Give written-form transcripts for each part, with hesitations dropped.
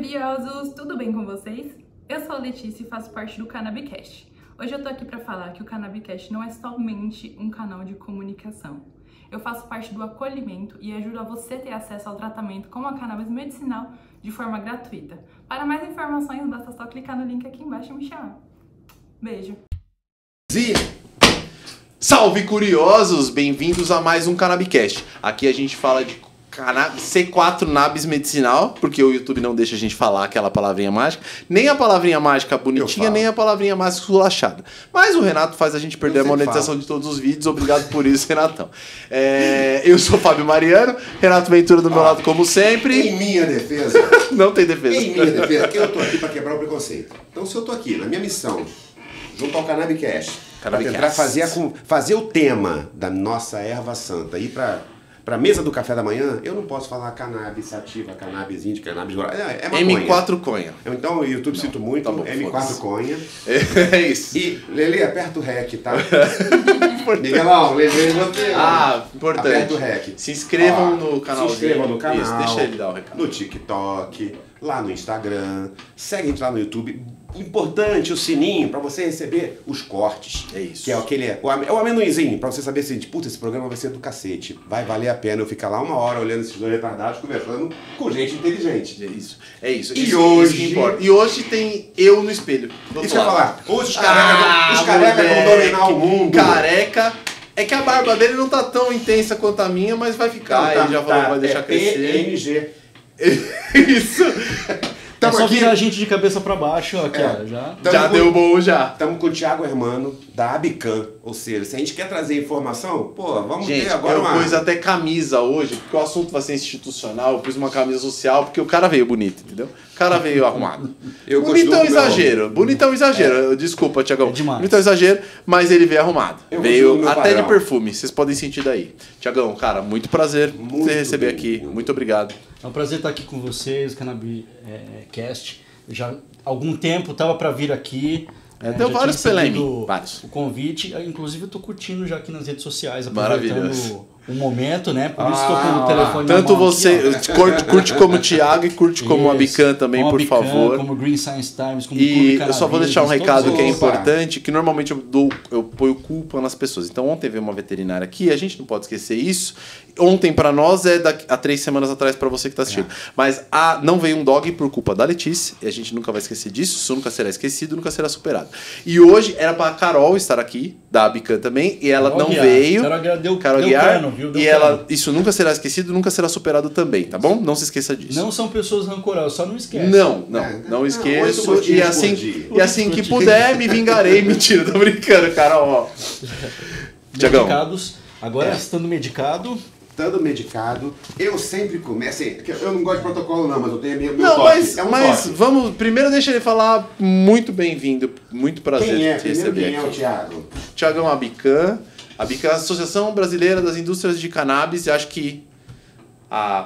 curiosos! Tudo bem com vocês? Eu sou a Letícia e faço parte do Cannabicast. Hoje eu tô aqui para falar que o Cannabicast não é somente um canal de comunicação. Eu faço parte do acolhimento e ajudo a você a ter acesso ao tratamento com a cannabis medicinal de forma gratuita. Para mais informações, basta só clicar no link aqui embaixo e me chamar. Beijo! Salve curiosos! Bem-vindos a mais um Cannabicast. Aqui a gente fala de C4 Nabis medicinal, porque o YouTube não deixa a gente falar aquela palavrinha mágica, nem a palavrinha mágica bonitinha, nem a palavrinha mais esculachada. Mas o Renato faz a gente perder a monetização de todos os vídeos. Obrigado por isso, Renatão. Eu sou o Fábio Mariano, Renato Ventura do meu lado como sempre. Em minha defesa... Não tem defesa. Em minha defesa, que eu tô aqui para quebrar o preconceito. Então se eu tô aqui na minha missão, junto ao Cannabicast, para tentar fazer o tema da nossa erva santa ir para mesa do café da manhã, eu não posso falar cannabis sativa, cannabis índica, cannabis rural. É maconha. M4 conha. Então o YouTube sinto muito, tá bom, M4 conha. É isso. E, Lelê, aperta o REC, tá? Miguelão, Lelê, você. Importante. Aperta o REC. Se inscrevam no canal. Se inscrevam no canal. Isso, deixa ele dar o recado. No TikTok, lá no Instagram. Segue a gente lá no YouTube. O importante, o sininho, para você receber os cortes. É isso. Que é o amendoinzinho, para você saber assim, puta, esse programa vai ser do cacete. Vai valer a pena eu ficar lá uma hora olhando esses dois retardados, conversando com gente inteligente. É isso. É isso. E isso, hoje... isso que importa. E hoje tem eu no espelho. Isso que eu ia falar. Hoje os carecas vão dominar o mundo. Careca. É que a barba dele não tá tão intensa quanto a minha, mas vai ficar. Ele já falou, vai deixar crescer. PNG. Isso. É só virar a gente de cabeça pra baixo, ó, aqui, ó, já deu bom já. Estamos com o Thiago Hermano, da Abican. Ou seja, se a gente quer trazer informação, pô, vamos gente, ter agora eu pus até camisa hoje, porque o assunto vai ser institucional, eu pus uma camisa social, porque o cara veio bonito, entendeu? O cara veio arrumado. Bonito é um exagero, bonito é um exagero. Desculpa, Thiagão. Bonito é um exagero, mas ele veio arrumado. Veio até de perfume, vocês podem sentir daí. Thiagão, cara, muito prazer você receber aqui. Muito obrigado. É um prazer estar aqui com vocês, Cannabicast. Já há algum tempo estava para vir aqui. Deu vários polêmicos. O convite. Inclusive eu tô curtindo já aqui nas redes sociais, maravilhoso. O momento, né? Por isso estou com o telefone tanto na mão você aqui, curte como o Thiago e curte como a Abican também, por favor. Como Green Science Times, como E eu só vou deixar um recado que é importante, que normalmente eu ponho culpa nas pessoas. Então ontem veio uma veterinária aqui, a gente não pode esquecer isso. Ontem pra nós é há 3 semanas atrás pra você que tá assistindo. Mas não veio um dog por culpa da Letícia, e a gente nunca vai esquecer disso, isso nunca será esquecido, nunca será superado. E hoje era pra Carol estar aqui, da Abican também, e ela não veio. Carol Guiar, e ela, isso nunca será esquecido, nunca será superado também, tá bom? Não se esqueça disso. Não são pessoas rancorosas, só não esquece. Não esqueço. E assim que puder, me vingarei. Mentira, tô brincando, Carol. Medicados. Agora, estando medicado... Estando medicado, eu sempre começo. Assim, eu não gosto de protocolo, não, mas eu tenho meu toque. Mas toque. Vamos. Primeiro, deixa ele falar. Muito bem-vindo. Muito prazer te receber. Quem é o Thiago? Thiagão Abican. Abican, Associação Brasileira das Indústrias de Cannabis. E acho que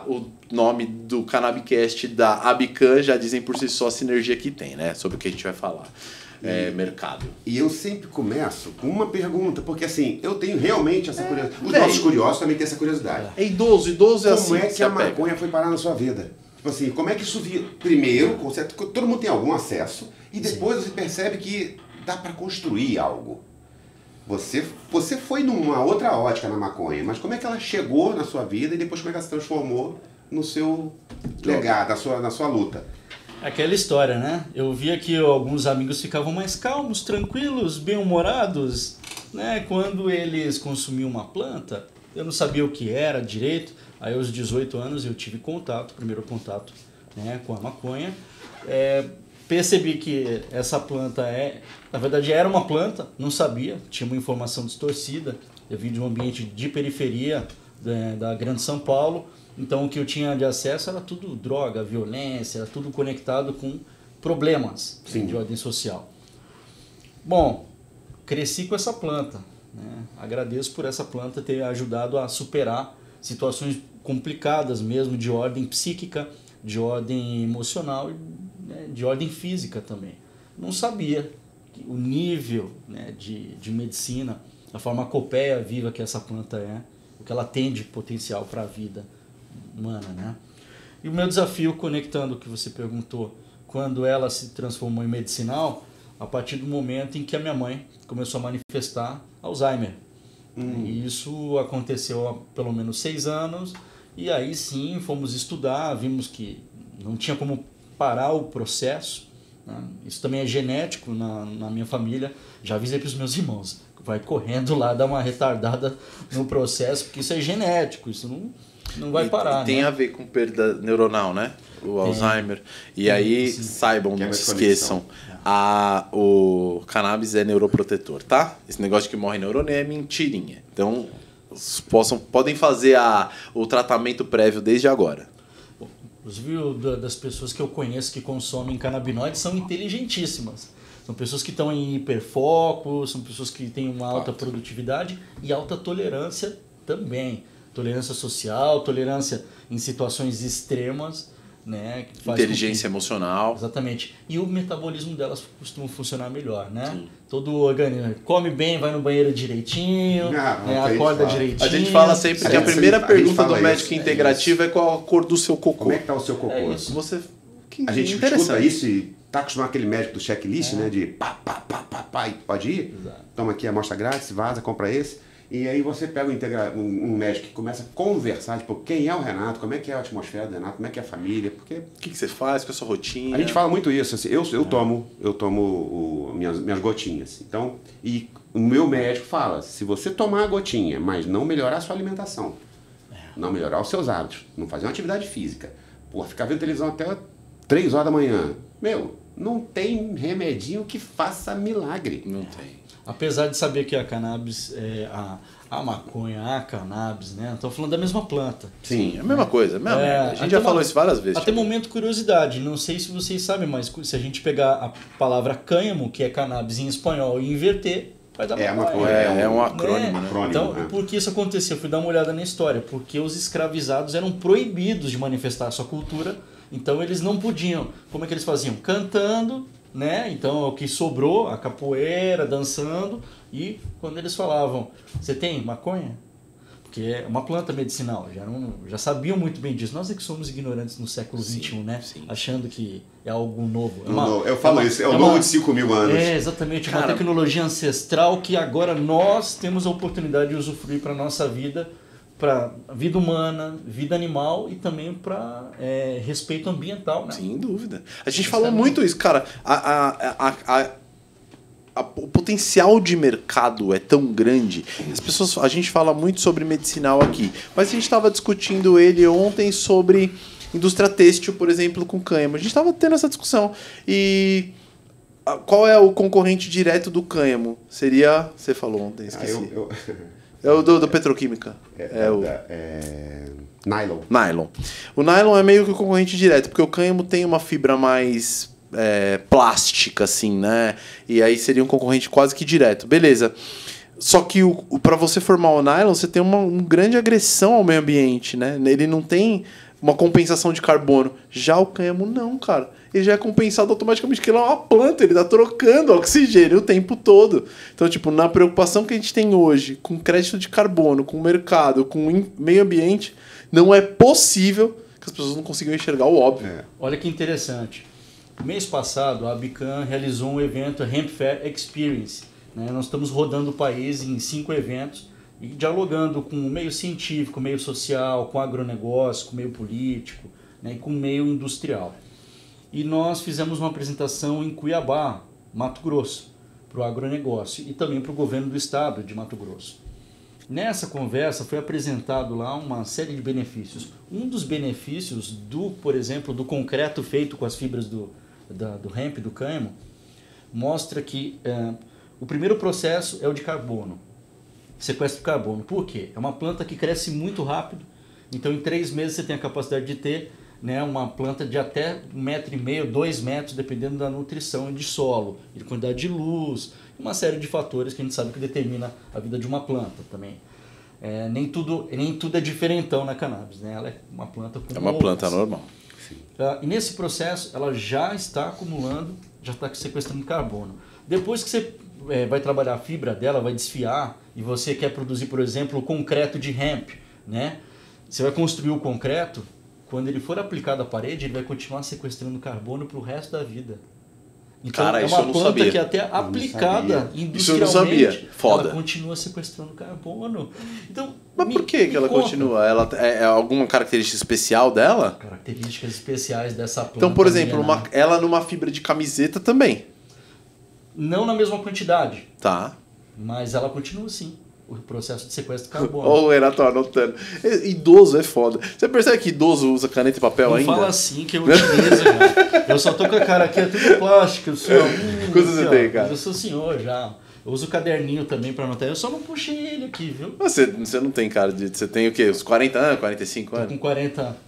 o nome do Cannabicast da Abican já dizem por si só a sinergia que tem, né? Sobre o que a gente vai falar. Mercado. E eu sempre começo com uma pergunta, porque assim, eu tenho realmente essa curiosidade. Os nossos curiosos também têm essa curiosidade. É idoso é assim. Como é que a maconha foi parar na sua vida? Tipo assim, como é que isso via? Primeiro, todo mundo tem algum acesso, e depois você percebe que dá para construir algo. Você foi numa outra ótica na maconha, mas como é que ela chegou na sua vida e depois como é que ela se transformou no seu legado, na sua luta? Aquela história, né? Eu via que alguns amigos ficavam mais calmos, tranquilos, bem-humorados, né? Quando eles consumiam uma planta, eu não sabia o que era direito. Aí aos 18 anos eu tive primeiro contato, né, com a maconha. Percebi que essa planta na verdade era uma planta, não sabia, tinha uma informação distorcida. Eu vim de um ambiente de periferia da Grande São Paulo. Então o que eu tinha de acesso era tudo droga, violência, era tudo conectado com problemas de ordem social. Bom, cresci com essa planta, né? Agradeço por essa planta ter ajudado a superar situações complicadas mesmo, de ordem psíquica, de ordem emocional, né? De ordem física também. Não sabia o nível, né, de medicina, a farmacopeia viva que essa planta o que ela tem de potencial para a vida humana, né? E o meu desafio, conectando o que você perguntou, quando ela se transformou em medicinal, a partir do momento em que a minha mãe começou a manifestar Alzheimer. E isso aconteceu há pelo menos 6 anos, e aí sim fomos estudar, vimos que não tinha como parar o processo, né? Isso também é genético na minha família, já avisei para os meus irmãos, vai correndo lá, dar uma retardada no processo, porque isso é genético, isso não vai parar. E tem, né, a ver com perda neuronal, né? O Alzheimer. E aí, sim, saibam, não se esqueçam, o cannabis é neuroprotetor, tá? Esse negócio de que morre neurônio é mentirinha. Então, podem fazer o tratamento prévio desde agora. Inclusive, das pessoas que eu conheço que consomem canabinoides são inteligentíssimas. São pessoas que estão em hiperfoco, são pessoas que têm uma alta produtividade e alta tolerância também. Tolerância social, tolerância em situações extremas, né? Que faz inteligência emocional. Exatamente. E o metabolismo delas costuma funcionar melhor, né? Sim. Todo organismo come bem, vai no banheiro direitinho, acorda direitinho. A gente fala sempre que a primeira pergunta do médico integrativo é qual a cor do seu cocô. Como é que tá o seu cocô? A gente escuta isso e tá acostumado aquele médico do checklist, né? De pá, e pode ir? Exato. Toma aqui a amostra grátis, vaza, compra esse. E aí você pega um médico que começa a conversar, tipo, quem é o Renato, como é que é a atmosfera do Renato, como é que é a família, porque... O que você faz, qual é a sua rotina? A gente fala muito isso, assim, eu tomo minhas gotinhas. Então, e o meu médico fala, se você tomar a gotinha, mas não melhorar a sua alimentação, não melhorar os seus hábitos, não fazer uma atividade física, ficar vendo televisão até 3 horas da manhã, não tem remedinho que faça milagre. Não tem. Apesar de saber que a cannabis, a maconha, a cannabis, né? Estou falando da mesma planta. Sim, é a mesma coisa. A gente já falou isso várias vezes. Até momento, curiosidade. Não sei se vocês sabem, mas se a gente pegar a palavra cânhamo, que é cannabis em espanhol, e inverter, vai dar maconha. É um acrônimo. Né? Então, por que isso aconteceu? Eu fui dar uma olhada na história. Porque os escravizados eram proibidos de manifestar a sua cultura. Então, eles não podiam. Como é que eles faziam? Cantando, né? Então, o que sobrou, a capoeira, dançando, e quando eles falavam, você tem maconha? Porque é uma planta medicinal, já sabiam muito bem disso. Nós é que somos ignorantes no século XXI, né? Sim. Achando que é algo novo. Eu falo isso, é o novo de 5.000 anos. É, exatamente, uma tecnologia ancestral que agora nós temos a oportunidade de usufruir para a nossa vida, para vida humana, vida animal e também para respeito ambiental, né? Sem dúvida. A gente falou muito isso, cara. O potencial de mercado é tão grande. A gente fala muito sobre medicinal aqui, mas a gente estava discutindo ele ontem sobre indústria têxtil, por exemplo, com cânhamo. A gente estava tendo essa discussão. E qual é o concorrente direto do cânhamo? Seria... Você falou ontem, esqueci. É o do petroquímica. Nylon. Nylon. O nylon é meio que o concorrente direto, porque o cânhamo tem uma fibra mais plástica, assim, né? E aí seria um concorrente quase que direto. Beleza. Só que para você formar o nylon, você tem uma grande agressão ao meio ambiente, né? Ele não tem uma compensação de carbono. Já o cânhamo não, cara. Ele já é compensado automaticamente, porque ele é uma planta, ele tá trocando oxigênio o tempo todo. Então, tipo, na preocupação que a gente tem hoje com crédito de carbono, com o mercado, com o meio ambiente, não é possível que as pessoas não consigam enxergar o óbvio. Olha que interessante. Mês passado, a Abican realizou um evento, a Hemp Fair Experience. Né? Nós estamos rodando o país em 5 eventos e dialogando com o meio científico, meio social, com o agronegócio, com o meio político, né? E com o meio industrial. E nós fizemos uma apresentação em Cuiabá, Mato Grosso, para o agronegócio e também para o governo do estado de Mato Grosso. Nessa conversa foi apresentado lá uma série de benefícios. Um dos benefícios, por exemplo, do concreto feito com as fibras do hemp, do cânhamo, mostra que o primeiro processo é o de carbono, sequestro de carbono. Por quê? É uma planta que cresce muito rápido, então em 3 meses você tem a capacidade de ter, né, uma planta de até 1,5 metro, 2 metros, dependendo da nutrição de solo, de quantidade de luz, uma série de fatores que a gente sabe que determina a vida de uma planta também. Nem tudo é diferentão na cannabis, né? Ela é uma planta como uma planta normal. E nesse processo ela já está acumulando, já está sequestrando carbono. Depois que você vai trabalhar a fibra dela, vai desfiar, e você quer produzir, por exemplo, o concreto de hemp, né? Você vai construir o concreto quando ele for aplicado à parede, ele vai continuar sequestrando carbono para o resto da vida. Então Cara, é isso eu uma não planta sabia. que até aplicada Isso eu industrialmente, não sabia. Foda. ela continua sequestrando carbono. Então, Mas por que ela conta. continua? Ela é alguma característica especial dela? Características especiais dessa planta. Então, por exemplo, milenar. ela numa fibra de camiseta também. Não na mesma quantidade, Tá. mas ela continua sim. O processo de sequestro de carbono. Ó, o Renato anotando. Idoso é foda. Você percebe que idoso usa caneta e papel Não ainda? fala assim que eu utilizo, cara. Eu só tô com a cara aqui, é tudo plástico. Quantos você tem, cara? Eu sou senhor já. Eu uso caderninho também pra anotar. Eu só não puxei ele aqui, viu? Você não tem cara de... Você tem o quê? Uns 40 anos? 45 Tô anos? com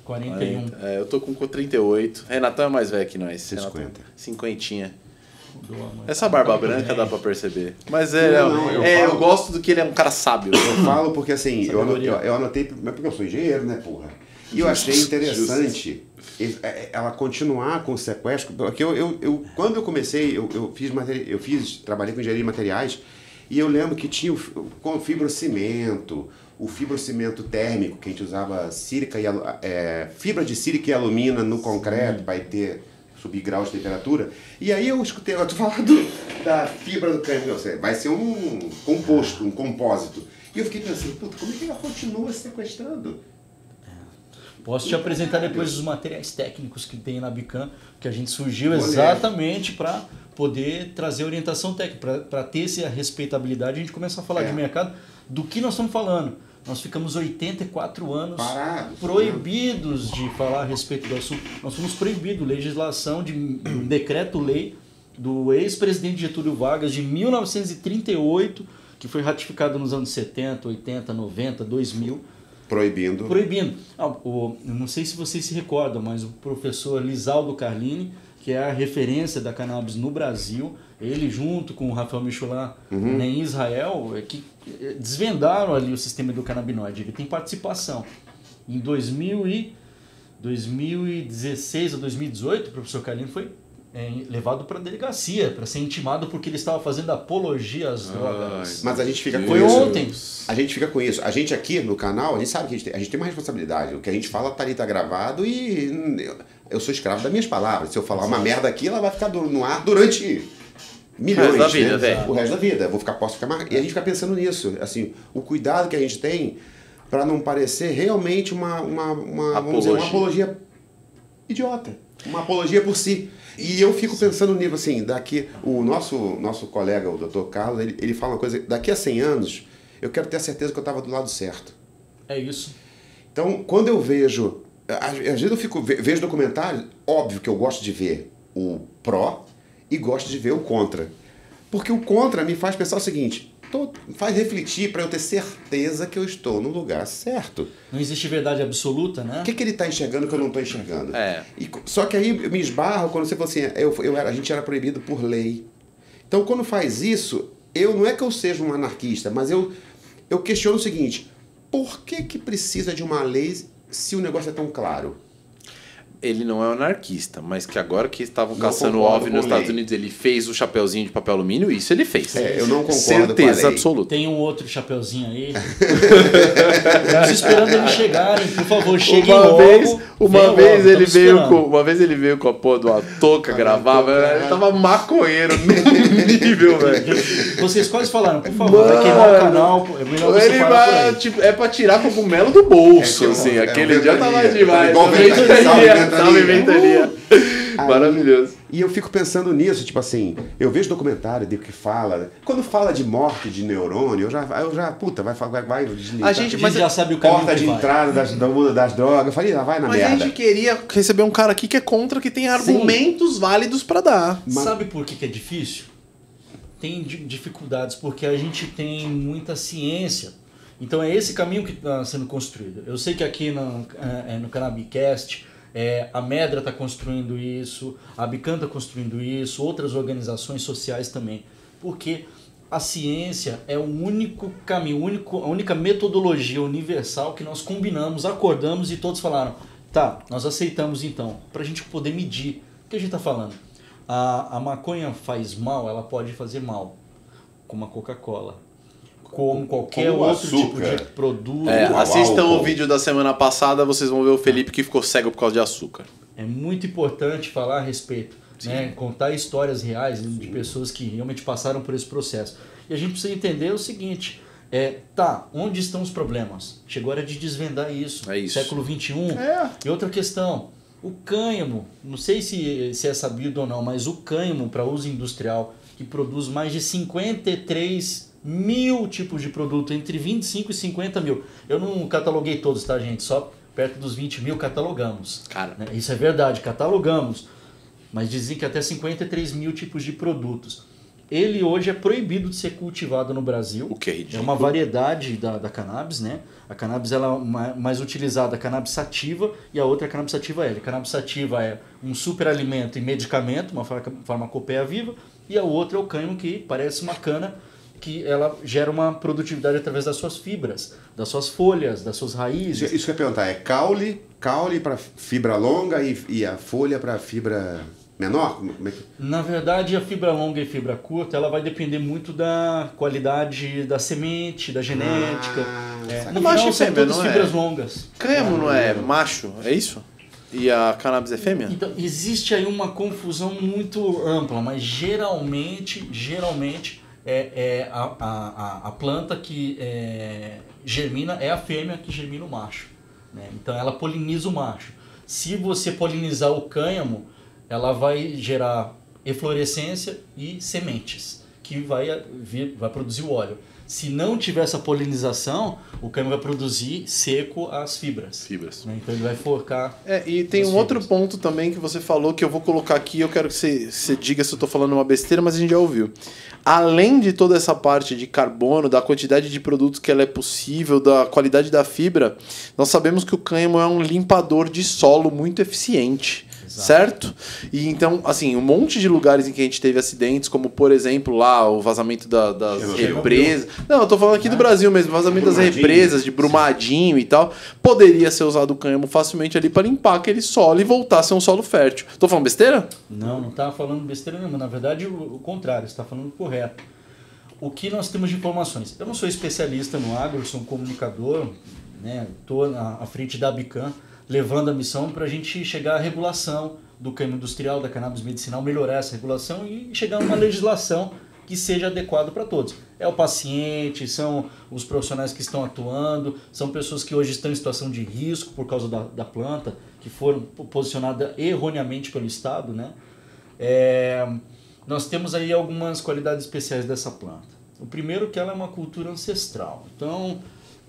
41. É, eu tô com 38. Renatão é mais velho que nós. 50. Renatão, cinquentinha. Dou uma- Essa barba Muito branca bem. dá pra perceber. Mas eu eu gosto do que ele é um cara sábio. Eu falo porque assim, Sabedoria. eu anotei, mas porque eu sou engenheiro, né, porra? E eu achei interessante ela continuar com o sequestro, porque quando eu comecei, trabalhei com engenharia de materiais, e eu lembro que tinha o fibrocimento térmico, que a gente usava fibra de sílica e alumina no concreto para subir graus de temperatura. E aí eu escutei ela falando da fibra do câmbio, vai ser um composto, um compósito. E eu fiquei pensando, puta, como é que ela continua sequestrando? Posso te apresentar depois os materiais técnicos que tem na Bican, que a gente surgiu Olha. exatamente para poder trazer orientação técnica, para ter essa respeitabilidade. A gente começa a falar de mercado, do que nós estamos falando. Nós ficamos 84 anos Parados, proibidos de falar a respeito do assunto. Nós fomos proibidos, legislação de um decreto-lei do ex-presidente Getúlio Vargas de 1938, que foi ratificado nos anos 70, 80, 90, 2000, Proibindo. eu não sei se vocês se recordam, mas o professor Lisaldo Carlini, que é a referência da cannabis no Brasil, ele junto com o Rafael Michelin em Israel, que desvendaram ali o sistema do canabinoide. Ele tem participação. Em 2016 ou 2018, o professor Carlini foi levado para a delegacia para ser intimado porque ele estava fazendo apologia às drogas. Mas a gente fica com Foi isso. ontem. A gente fica com isso. A gente aqui no canal, a gente sabe que a gente tem uma responsabilidade. O que a gente fala tá ali, tá gravado e eu sou escravo das minhas palavras. Se eu falar uma merda aqui, ela vai ficar no ar durante milhões. O resto da vida, né? velho. O resto da vida. Posso ficar E a gente fica pensando nisso. Assim, o cuidado que a gente tem para não parecer realmente vamos dizer, uma apologia idiota. Uma apologia por si. E eu fico pensando nisso, assim, daqui, o nosso colega, o Dr. Carlos, ele fala uma coisa, daqui a 100 anos, eu quero ter a certeza que eu estava do lado certo. É isso. Então, quando eu vejo, às vezes eu vejo documentários, óbvio que eu gosto de ver o pró e gosto de ver o contra. Porque o contra me faz pensar o seguinte, faz refletir para eu ter certeza que eu estou no lugar certo. Não existe verdade absoluta, né? O que ele está enxergando que eu não estou enxergando? É. Só que aí eu me esbarro quando você falou assim, a gente era proibido por lei. Então, quando faz isso, não é que eu seja um anarquista, mas eu questiono o seguinte, por que precisa de uma lei se o negócio é tão claro? Ele não é um anarquista, mas que agora que estavam Não caçando concordo OVNI com nos Estados lei. Unidos, ele fez o chapeuzinho de papel alumínio, isso ele fez. Eu não concordo Certeza com a lei. absoluta. Tem um outro chapeuzinho aí. Estamos esperando eles chegarem. Por favor, cheguem logo. Uma Venham vez logo, ele estamos veio esperando. uma vez ele veio com a porra de uma touca gravar, ele tava maconheiro no nível, velho. Vocês quase falaram, por favor, vai queimar o canal. É melhor você Ele parar por vai, aí. tipo, é pra tirar cogumelo do bolso, assim. Aquele dia tava demais. Igual Salve ventania. Maravilhoso. E eu fico pensando nisso, tipo assim, eu vejo documentário de que fala, quando fala de morte de neurônio, eu já puta, vai desligar. A gente- A gente já sabe o caminho Porta que de vai. entrada das drogas, eu falei, vai na Mas a merda. gente queria receber um cara aqui que é contra, que tem argumentos válidos pra dar. Sabe por que é difícil? Tem dificuldades porque a gente tem muita ciência. Então é esse caminho que está sendo construído. Eu sei que aqui no Cannabicast a Medra está construindo isso, a Bican está construindo isso, outras organizações sociais também. Porque a ciência é o único caminho, a única metodologia universal que nós combinamos, acordamos e todos falaram, tá, nós aceitamos então, para a gente poder medir. O que a gente está falando? A maconha faz mal, ela pode fazer mal, como a Coca-Cola. como qualquer como outro tipo açúcar. de produto. Assistam álcool. o vídeo da semana passada, vocês vão ver o Felipe que ficou cego por causa de açúcar. É muito importante falar a respeito, né? Contar histórias reais de pessoas que realmente passaram por esse processo. E a gente precisa entender o seguinte, onde estão os problemas? Chegou a hora de desvendar isso. É isso. Século XXI. E outra questão, o cânhamo, não sei se é sabido ou não, mas o cânhamo para uso industrial, que produz mais de 53 mil tipos de produto, entre 25 e 50 mil. Eu não cataloguei todos, tá, gente? Só perto dos 20 mil catalogamos. Cara. Né? Isso é verdade, catalogamos. Mas dizem que até 53 mil tipos de produtos. Ele hoje é proibido de ser cultivado no Brasil. O que é ridículo. É uma variedade da cannabis, né? A cannabis ela é mais utilizada, a cannabis sativa, e a outra é a cannabis sativa L. A cannabis sativa é um superalimento e medicamento, uma farmacopeia viva, e a outra é o cânhamo, que parece uma cana, que ela gera uma produtividade através das suas fibras, das suas folhas, das suas raízes. Isso que eu ia perguntar, é caule para fibra longa e a folha para fibra menor? Como é que... Na verdade, a fibra longa e fibra curta, ela vai depender muito da qualidade da semente, da genética. No Macho final, e são fêmea, todas não é? fibras longas. Cânhamo não é macho, é isso? E a cannabis é fêmea? Então, existe aí uma confusão muito ampla, mas geralmente a planta que germina é a fêmea que germina o macho. Né? Então ela poliniza o macho. Se você polinizar o cânhamo, ela vai gerar eflorescência e sementes, que vai produzir o óleo. Se não tiver essa polinização, o cânhamo vai produzir seco as fibras. Né? Então ele vai focar. E tem um outro ponto também que você falou que eu vou colocar aqui, eu quero que você diga se eu estou falando uma besteira, mas a gente já ouviu. Além de toda essa parte de carbono, da quantidade de produtos que ela é possível, da qualidade da fibra, nós sabemos que o cânhamo é um limpador de solo muito eficiente. Exato. Certo? E então, assim, um monte de lugares em que a gente teve acidentes, como por exemplo lá o vazamento das represas. Não, eu tô falando aqui do Brasil mesmo, vazamento das represas, de Brumadinho e tal. Poderia ser usado o cânhamo facilmente ali para limpar aquele solo e voltar a ser um solo fértil. Tô falando besteira? Não tava falando besteira nenhuma. Na verdade, o contrário, você está falando correto. O que nós temos de informações? Eu não sou especialista no agro, eu sou um comunicador, né? Estou à frente da Abican, levando a missão para a gente chegar à regulação do cânhamo industrial, da cannabis medicinal, melhorar essa regulação e chegar a uma legislação que seja adequada para todos. É o paciente, são os profissionais que estão atuando, são pessoas que hoje estão em situação de risco por causa da planta, que foram posicionadas erroneamente pelo Estado, né? Nós temos aí algumas qualidades especiais dessa planta. O primeiro que ela é uma cultura ancestral. Então,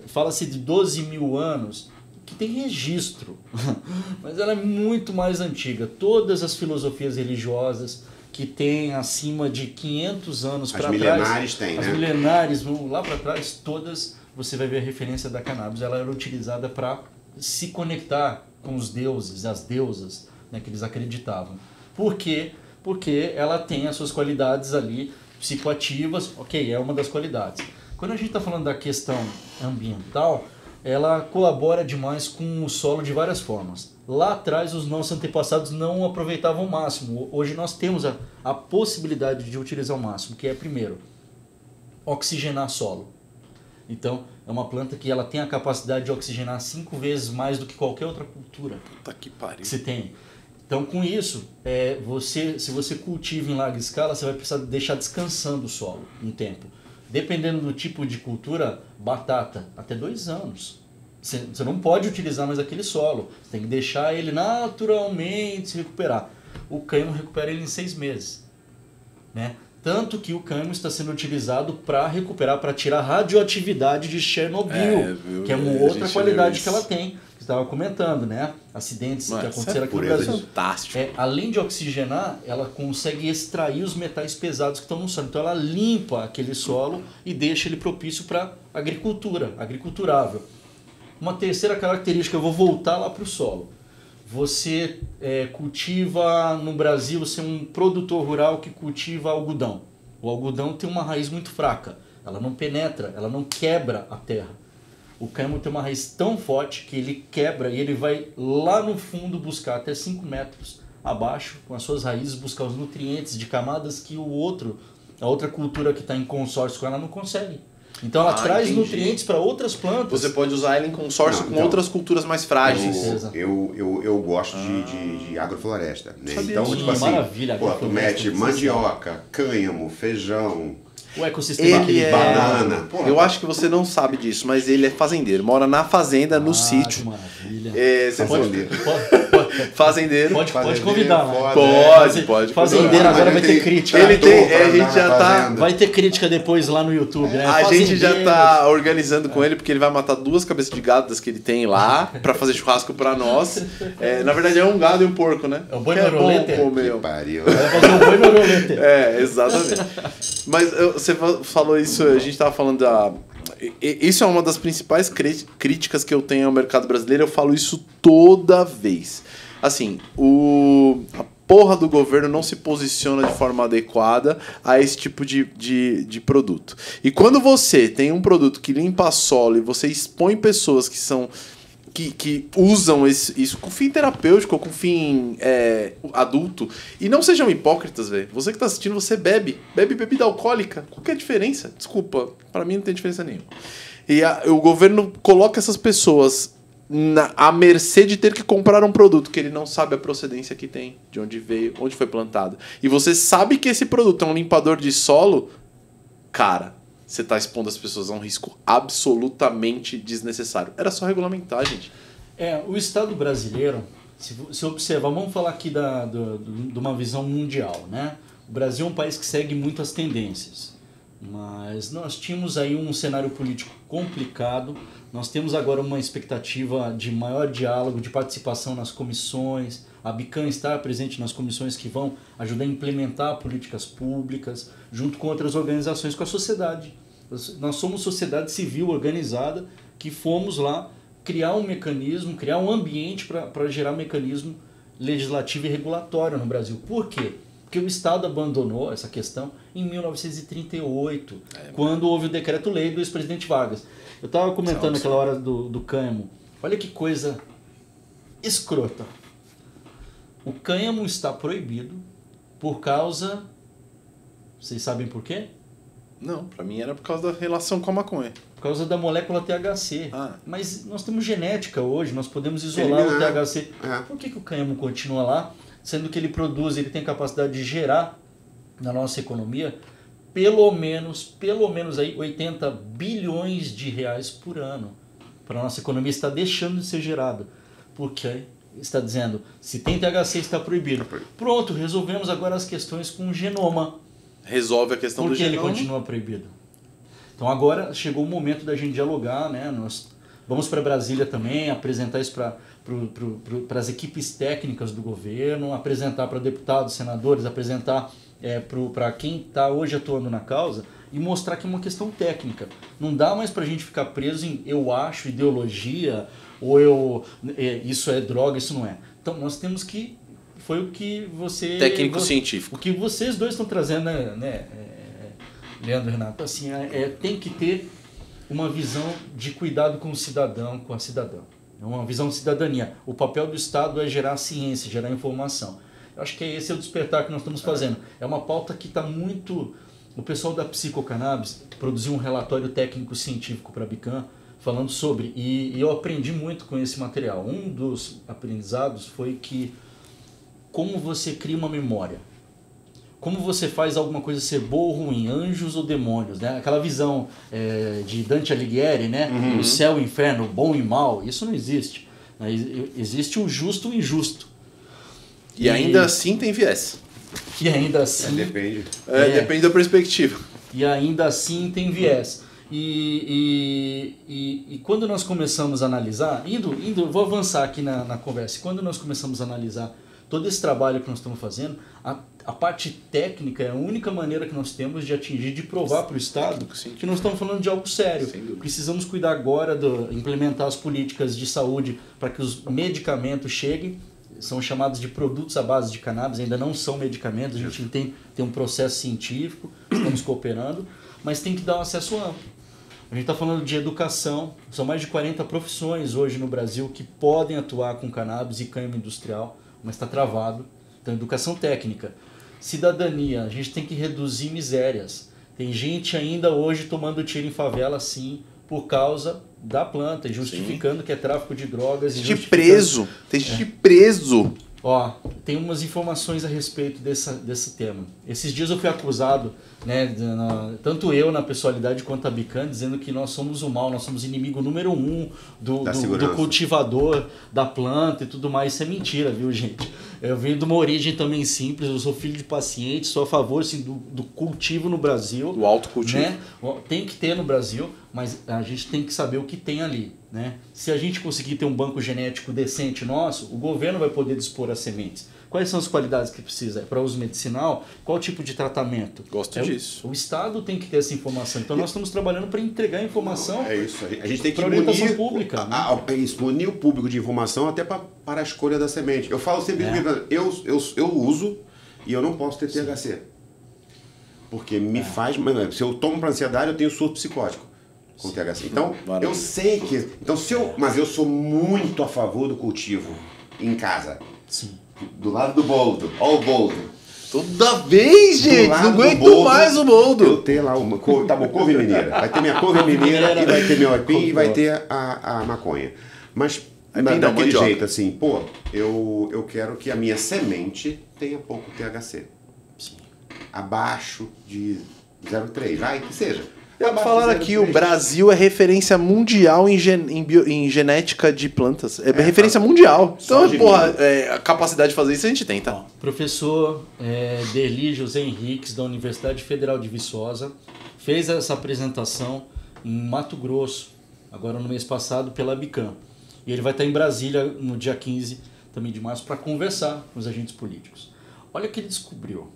fala-se de 12 mil anos, que tem registro, mas ela é muito mais antiga. Todas as filosofias religiosas que têm acima de 500 anos para trás... As milenares têm, né? As milenares, lá para trás, todas você vai ver a referência da cannabis. Ela era utilizada para se conectar com os deuses, as deusas, né, que eles acreditavam. Por quê? Porque ela tem as suas qualidades ali psicoativas, ok, é uma das qualidades. Quando a gente está falando da questão ambiental, ela colabora demais com o solo de várias formas. Lá atrás, os nossos antepassados não aproveitavam o máximo. Hoje nós temos a possibilidade de utilizar o máximo, que é, primeiro, oxigenar solo. Então, é uma planta que ela tem a capacidade de oxigenar 5 vezes mais do que qualquer outra cultura. Puta que pariu. Que se tem. Então, com isso, se você cultiva em larga escala, você vai precisar deixar descansando o solo um tempo. Dependendo do tipo de cultura, batata, até 2 anos. Você não pode utilizar mais aquele solo. Você tem que deixar ele naturalmente se recuperar. O cânhamo recupera ele em 6 meses. Né? Tanto que o cânhamo está sendo utilizado para recuperar, para tirar a radioatividade de Chernobyl, que é uma outra qualidade que ela tem. Você estava comentando, né? Acidentes que aconteceram aqui no Brasil. Fantástico. Além de oxigenar, ela consegue extrair os metais pesados que estão no solo. Então ela limpa aquele solo e deixa ele propício para agricultura, agriculturável. Uma terceira característica, eu vou voltar lá para o solo. Você cultiva no Brasil, você é um produtor rural que cultiva algodão. O algodão tem uma raiz muito fraca, ela não penetra, ela não quebra a terra. O cânhamo tem uma raiz tão forte que ele quebra e ele vai lá no fundo buscar até 5 metros abaixo, com as suas raízes, buscar os nutrientes de camadas que a outra cultura que está em consórcio com ela não consegue. Então ela traz entendi. nutrientes para outras plantas. Você pode usar ela em consórcio Não, com então, outras culturas mais frágeis. Eu gosto de agrofloresta. Né? Sabia Então, disso. tipo assim, Maravilha, pô, tu agrofloresta, mete essencial. mandioca, cânhamo, feijão, O ecossistema Ele é... banana. Pô, Eu acho que você não sabe disso, mas ele é fazendeiro. Mora na fazenda, no Que sítio. maravilha. É, você Pode, fazendeiro. Fazendeiro. pode Fazendeiro, convidar lá. Pode. Fazendeiro agora vai ter Ele crítica. Ele tem- a gente já tá- Vai ter crítica depois lá no YouTube, né? A gente já Fazendeiros. tá organizando com ele, porque ele vai matar 2 cabeças de gado das que ele tem lá, pra fazer churrasco pra nós. É, na verdade é um gado e um porco, né? É o boi Que norolete? bom comer. Que pariu. Vai fazer um boi norolete. É, exatamente. Mas você falou isso, a gente tava falando da... Isso é uma das principais críticas que eu tenho ao mercado brasileiro, eu falo isso toda vez. Assim, a porra do governo não se posiciona de forma adequada a esse tipo de produto. E quando você tem um produto que limpa solo e você expõe pessoas que são... Que usam isso com fim terapêutico ou com fim adulto. E não sejam hipócritas, velho. Você que tá assistindo, você bebe bebida alcoólica. Qual que é a diferença? Desculpa, pra mim não tem diferença nenhuma. E o governo coloca essas pessoas à mercê de ter que comprar um produto que ele não sabe a procedência que tem, de onde veio, onde foi plantado. E você sabe que esse produto é um limpador de solo, cara... Você está expondo as pessoas a um risco absolutamente desnecessário. Era só regulamentar, gente. O Estado brasileiro, se observar, vamos falar aqui de uma visão mundial, né? O Brasil é um país que segue muito as tendências, mas nós tínhamos aí um cenário político complicado, nós temos agora uma expectativa de maior diálogo, de participação nas comissões, a Bican está presente nas comissões que vão ajudar a implementar políticas públicas, junto com outras organizações, com a sociedade. Nós somos sociedade civil organizada que fomos lá criar um mecanismo, criar um ambiente para gerar um mecanismo legislativo e regulatório no Brasil. Por quê? Porque o Estado abandonou essa questão em 1938, quando houve o decreto-lei do ex-presidente Vargas. Eu estava comentando aquela hora do cânhamo. Olha que coisa escrota. O cânhamo está proibido por causa... Vocês sabem por quê? Não, pra mim era por causa da relação com a maconha. Por causa da molécula THC. Ah. Mas nós temos genética hoje, nós podemos isolar o THC. Por que o cânhamo continua lá, sendo que ele produz, ele tem capacidade de gerar na nossa economia pelo menos aí 80 bilhões de reais por ano. Para a nossa economia está deixando de ser gerado. Por quê? Está dizendo, se tem THC está proibido. Pronto, resolvemos agora as questões com o genoma. Resolve a questão do genoma. Por que ele continua proibido? Então agora chegou o momento da gente dialogar, né? Nós vamos para Brasília também, apresentar isso para as equipes técnicas do governo, apresentar para deputados, senadores, apresentar para quem está hoje atuando na causa e mostrar que é uma questão técnica. Não dá mais para a gente ficar preso em eu acho, ideologia, ou isso é droga, isso não é. Então nós temos que... Foi o que você... Técnico-científico. O que vocês dois estão trazendo, né, Leandro e Renato? Assim, tem que ter uma visão de cuidado com o cidadão, com a cidadã. Uma visão de cidadania. O papel do Estado é gerar ciência, gerar informação. Eu acho que esse é o despertar que nós estamos fazendo. É uma pauta que está muito... O pessoal da Psicocannabis produziu um relatório técnico-científico para a Bican, falando sobre, e eu aprendi muito com esse material. Um dos aprendizados foi que como você cria uma memória, como você faz alguma coisa ser boa ou ruim, anjos ou demônios, né? Aquela visão de Dante Alighieri, né? O céu e o inferno, bom e mal, isso não existe. Existe o justo e o injusto. E ainda assim tem viés. E ainda assim... Depende. Depende da perspectiva. E ainda assim tem viés. E quando nós começamos a analisar, vou avançar aqui na conversa, quando nós começamos a analisar todo esse trabalho que nós estamos fazendo, a parte técnica é a única maneira que nós temos de atingir, de provar para o Estado que nós estamos falando de algo sério. Precisamos cuidar agora de implementar as políticas de saúde para que os medicamentos cheguem. São chamados de produtos à base de cannabis, ainda não são medicamentos, a gente tem um processo científico, estamos cooperando, mas tem que dar um acesso amplo. A gente está falando de educação, são mais de 40 profissões hoje no Brasil que podem atuar com cannabis e cânhamo industrial, mas está travado. Então, educação técnica. Cidadania, a gente tem que reduzir misérias. Tem gente ainda hoje tomando tiro em favela, sim, por causa da planta, e justificando que é tráfico de drogas. Tem gente preso. Tem gente preso. Ó, tem umas informações a respeito desse tema. Esses dias eu fui acusado, né, tanto eu na pessoalidade quanto a Bican, dizendo que nós somos o mal, nós somos inimigo número 1 do cultivador, da planta e tudo mais. Isso é mentira, viu, gente? Eu venho de uma origem também simples, eu sou filho de paciente, sou a favor assim, do cultivo no Brasil. Do autocultivo. Né? Tem que ter no Brasil, mas a gente tem que saber o que tem ali. Né? Se a gente conseguir ter um banco genético decente nosso, o governo vai poder dispor as sementes. Quais são as qualidades que precisa? É para uso medicinal? Qual tipo de tratamento? Gosto disso. O Estado tem que ter essa informação. Então nós estamos trabalhando para entregar a informação. É isso. A gente tem que munir pública. É isso, munir o público de informação até para a escolha da semente. Eu falo sempre, eu uso e eu não posso ter THC. Porque me faz... Se eu tomo para ansiedade, eu tenho surto psicótico com THC. Então, eu sei que... Mas eu sou muito a favor do cultivo em casa. Sim. Do lado do boldo. Ó o boldo. Toda vez, gente! Não aguento mais o boldo. Eu tenho lá uma couve mineira. Vai ter minha couve mineira e vai ter meu aipim e vai ter a maconha. Mas daquele jeito assim, pô, eu quero que a minha semente tenha pouco THC. Sim. Abaixo de 0,3, vai, que seja. Falaram aqui, o Brasil é referência mundial em genética de plantas. É referência mundial. Então, porra, a capacidade de fazer isso a gente tem, tá? Professor Derli José Henriques, da Universidade Federal de Viçosa, fez essa apresentação em Mato Grosso, agora no mês passado, pela Bican. E ele vai estar em Brasília no dia 15 também de março para conversar com os agentes políticos. Olha o que ele descobriu.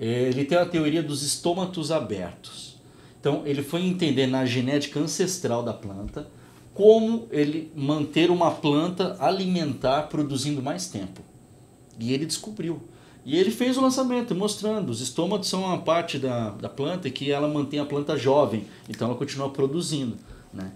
Ele tem a teoria dos estômatos abertos. Então, ele foi entender na genética ancestral da planta como ele manter uma planta alimentar produzindo mais tempo. E ele descobriu. E ele fez o lançamento mostrando. Os estômatos são uma parte da planta que ela mantém a planta jovem. Então, ela continua produzindo. Né?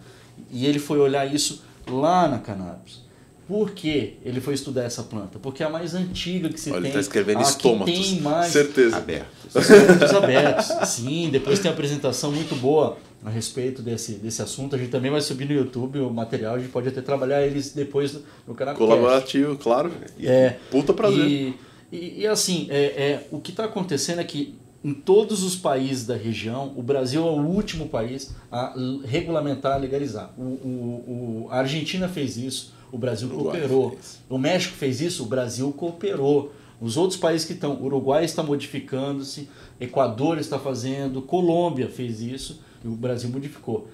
E ele foi olhar isso lá na cannabis. Por que ele foi estudar essa planta? Porque é a mais antiga que se tem. Ele está escrevendo estômatos. Tem mais certeza. Abertos. Estômatos abertos. Sim, depois tem uma apresentação muito boa a respeito desse assunto. A gente também vai subir no YouTube o material. A gente pode até trabalhar eles depois no canal. Colaborativo, claro. Puta prazer. E assim, o que está acontecendo é que em todos os países da região, o Brasil é o último país a regulamentar, a legalizar. A Argentina fez isso. O Brasil cooperou. O México fez isso, o Brasil cooperou. Os outros países que estão, Uruguai está modificando-se, Equador está fazendo, Colômbia fez isso e o Brasil modificou.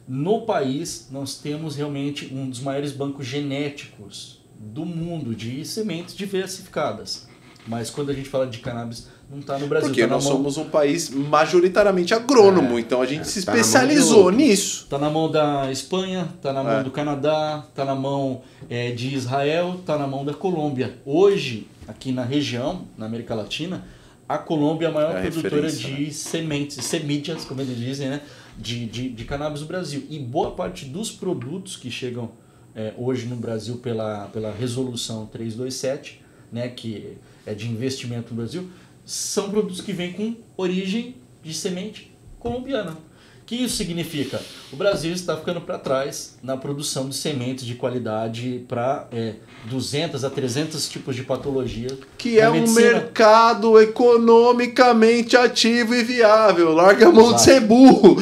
No país, nós temos realmente um dos maiores bancos genéticos do mundo de sementes diversificadas. Mas quando a gente fala de cannabis, não está no Brasil. Porque nós somos um país majoritariamente agrônomo, então a gente se especializou nisso. Está na mão da Espanha, está na mão do Canadá, está na mão de Israel, está na mão da Colômbia. Hoje, aqui na região, na América Latina, a Colômbia é a maior produtora de sementes, semídias, como eles dizem, né? de cannabis no Brasil. E boa parte dos produtos que chegam hoje no Brasil pela resolução 327, né, que é de investimento no Brasil, são produtos que vêm com origem de semente colombiana. O que isso significa? O Brasil está ficando para trás na produção de sementes de qualidade para 200 a 300 tipos de patologia. Que é um mercado economicamente ativo e viável. Larga a mão de ser burro.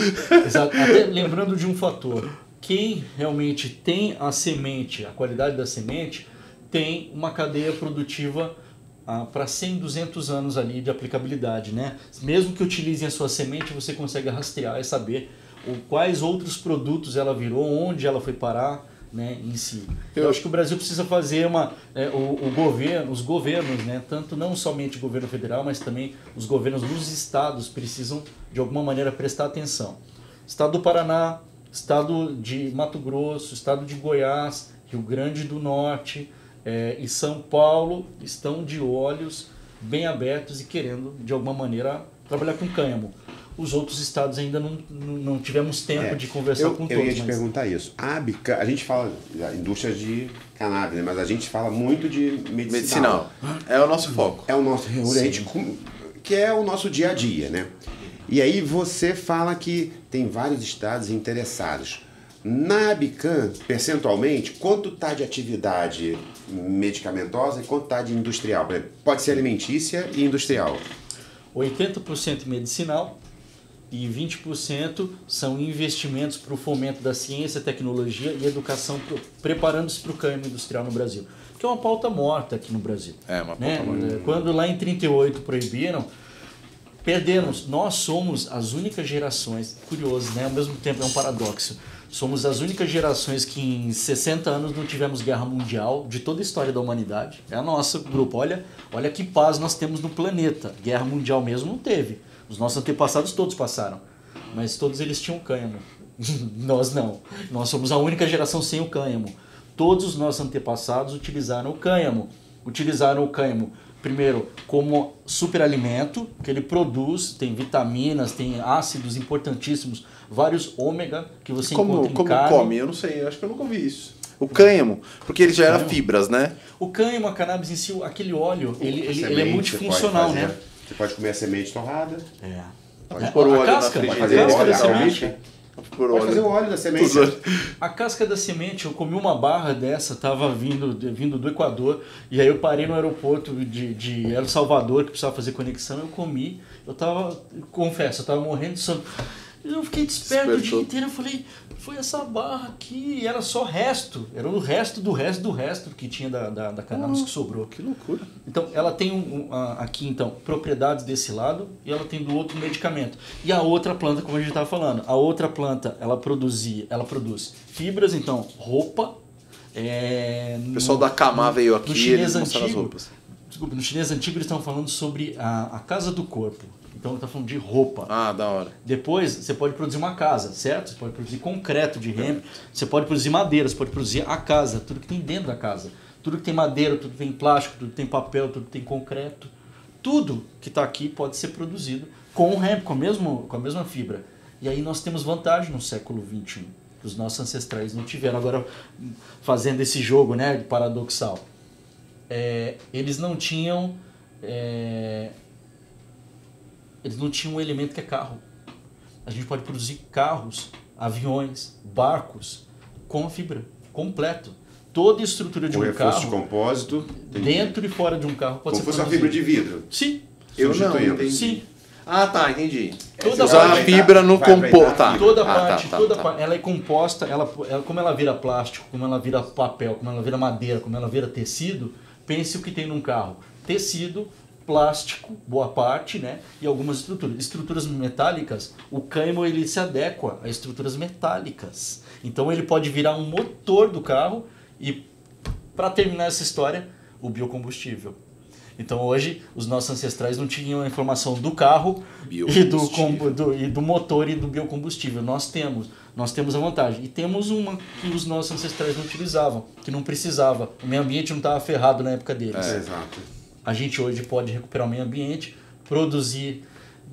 Exato. Até lembrando de um fator. Quem realmente tem a semente, a qualidade da semente, tem uma cadeia produtiva para 100, 200 anos ali de aplicabilidade, né? Mesmo que utilizem a sua semente, você consegue rastrear e saber quais outros produtos ela virou, onde ela foi parar, né, em si. Eu acho que o Brasil precisa fazer os governos, né, tanto não somente o governo federal, mas também os governos dos estados precisam, de alguma maneira, prestar atenção. Estado do Paraná, estado de Mato Grosso, estado de Goiás, Rio Grande do Norte, e São Paulo estão de olhos bem abertos e querendo, de alguma maneira, trabalhar com cânhamo. Os outros estados ainda não tivemos tempo de conversar com todos. Eu ia te perguntar isso. A gente fala da indústria de cannabis, né? Mas a gente fala muito de medicinal. É o nosso foco. É o nosso que é o nosso dia a dia, né? E aí você fala que tem vários estados interessados. Na Abican, percentualmente, quanto está de atividade medicamentosa e quanto está de industrial? Pode ser alimentícia e industrial. 80% medicinal e 20% são investimentos para o fomento da ciência, tecnologia e educação, preparando-se para o cânhamo industrial no Brasil. Que é uma pauta morta aqui no Brasil. É, uma pauta morta. Quando lá em 38 proibiram, perdemos. Nós somos as únicas gerações, curioso, né? Ao mesmo tempo é um paradoxo. Somos as únicas gerações que em 60 anos não tivemos guerra mundial de toda a história da humanidade. É a nossa grupo. Olha que paz nós temos no planeta. Guerra mundial mesmo não teve. Os nossos antepassados todos passaram. Mas todos eles tinham cânhamo. Nós não. Nós somos a única geração sem o cânhamo. Todos os nossos antepassados utilizaram o cânhamo. Utilizaram o cânhamo, primeiro, como superalimento, que ele produz, tem vitaminas, tem ácidos importantíssimos, vários ômega que você encontra em carne. Como come? Eu não sei, acho que eu nunca ouvi isso. O cânhamo, porque ele já era fibras, né? O cânhamo, a cannabis em si, aquele óleo, ele é multifuncional, né? Você pode comer a semente torrada. É. Pode pôr o óleo na Pode fazer a o casca óleo da da semente. semente. Pode fazer o óleo da semente. A casca da semente, eu comi uma barra dessa, tava vindo do Equador, e aí eu parei no aeroporto de El Salvador, que precisava fazer conexão, eu comi, confesso, eu tava morrendo de sono. Eu fiquei desperto o dia inteiro, eu falei, foi essa barra aqui, e era só resto, era o resto do resto que tinha da cannabis que sobrou. Que loucura. Então, ela tem aqui, então, propriedades desse lado e ela tem do outro medicamento. E a outra planta, como a gente estava falando, a outra planta, ela produz fibras, então, roupa. O pessoal da Camá veio aqui e eles mostraram as antigo, roupas. Desculpa, no chinês antigo eles estão falando sobre a casa do corpo. Então, ele está falando de roupa. Ah, da hora. Depois, você pode produzir uma casa, certo? Você pode produzir concreto de hemp, você pode produzir madeira, você pode produzir a casa, tudo que tem dentro da casa. Tudo que tem madeira, tudo que tem plástico, tudo que tem papel, tudo que tem concreto. Tudo que está aqui pode ser produzido com o hemp, com a mesma fibra. E aí nós temos vantagem no século XXI, que os nossos ancestrais não tiveram. Agora, fazendo esse jogo, né, paradoxal, eles não tinham... Eles não tinham um elemento que é carro. A gente pode produzir carros, aviões, barcos com a fibra, completo. Toda a estrutura de um carro, de compósito, dentro e fora de um carro, pode ser como fosse uma produzido. fibra de vidro. Sim. Eu não entendi. Sim. Ah, tá, entendi. Toda Usar a parte- fibra no composto. Tá. Toda Ah, parte, tá, toda tá. parte, ela é composta, como ela vira plástico, como ela vira papel, como ela vira madeira, como ela vira tecido, pense o que tem num carro. Tecido, plástico, boa parte, né? E algumas estruturas. Estruturas metálicas, o cânhamo ele se adequa a estruturas metálicas. Então ele pode virar um motor do carro e, para terminar essa história, o biocombustível. Então hoje os nossos ancestrais não tinham a informação do carro e do motor e do biocombustível. Nós temos a vantagem. E temos uma que os nossos ancestrais não utilizavam, que não precisava. O meio ambiente não estava ferrado na época deles. Exato. A gente hoje pode recuperar o meio ambiente, produzir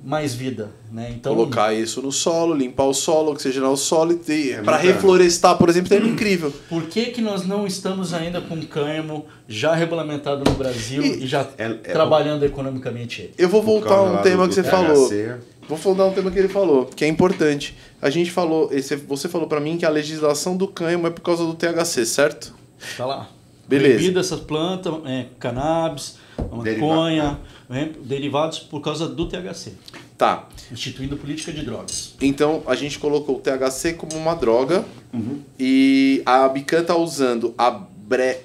mais vida, né? Então, Colocar isso no solo, limpar o solo, oxigenar o solo e para muito reflorestar, por exemplo, é incrível. por que nós não estamos ainda com cânhamo já regulamentado no Brasil e já trabalhando economicamente ele? Eu vou voltar a um tema que você falou. THC. Vou voltar a um tema que ele falou, que é importante. A gente falou, você falou para mim que a legislação do cânhamo é por causa do THC, certo? Tá lá. Beleza. Proibida essa planta, cannabis, maconha, derivados por causa do THC. Tá. Instituindo política de drogas. Então, a gente colocou o THC como uma droga e a Abican tá usando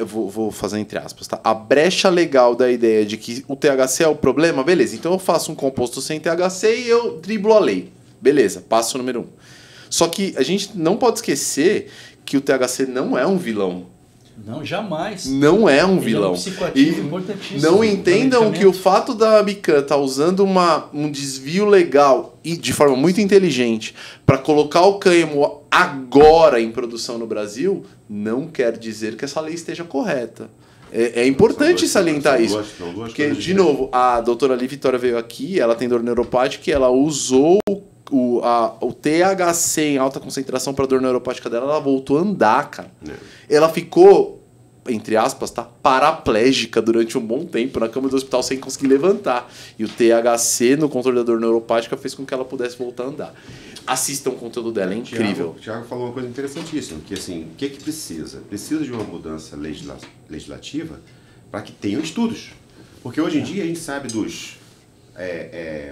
vou fazer entre aspas, tá? A brecha legal da ideia de que o THC é o problema, beleza. Então eu faço um composto sem THC e eu driblo a lei. Beleza, passo número 1. Só que a gente não pode esquecer que o THC não é um vilão. Não, jamais. Não é um Ele vilão. É um psicoativo E importantíssimo. não entendam que o fato da Abican estar usando um desvio legal e de forma muito inteligente para colocar o cânhamo agora em produção no Brasil não quer dizer que essa lei esteja correta. É importante salientar isso. Porque, de novo, a doutora Ali Vitória veio aqui, ela tem dor neuropática e ela usou o THC em alta concentração para dor neuropática dela, ela voltou a andar, cara. Ela ficou entre aspas, tá? Paraplégica durante um bom tempo na cama do hospital sem conseguir levantar. E o THC no controle da dor neuropática fez com que ela pudesse voltar a andar. Assistam o conteúdo dela, é incrível. O Thiago falou uma coisa interessantíssima, que assim, o que precisa? Precisa de uma mudança legislativa para que tenham estudos. Porque hoje em dia a gente sabe dos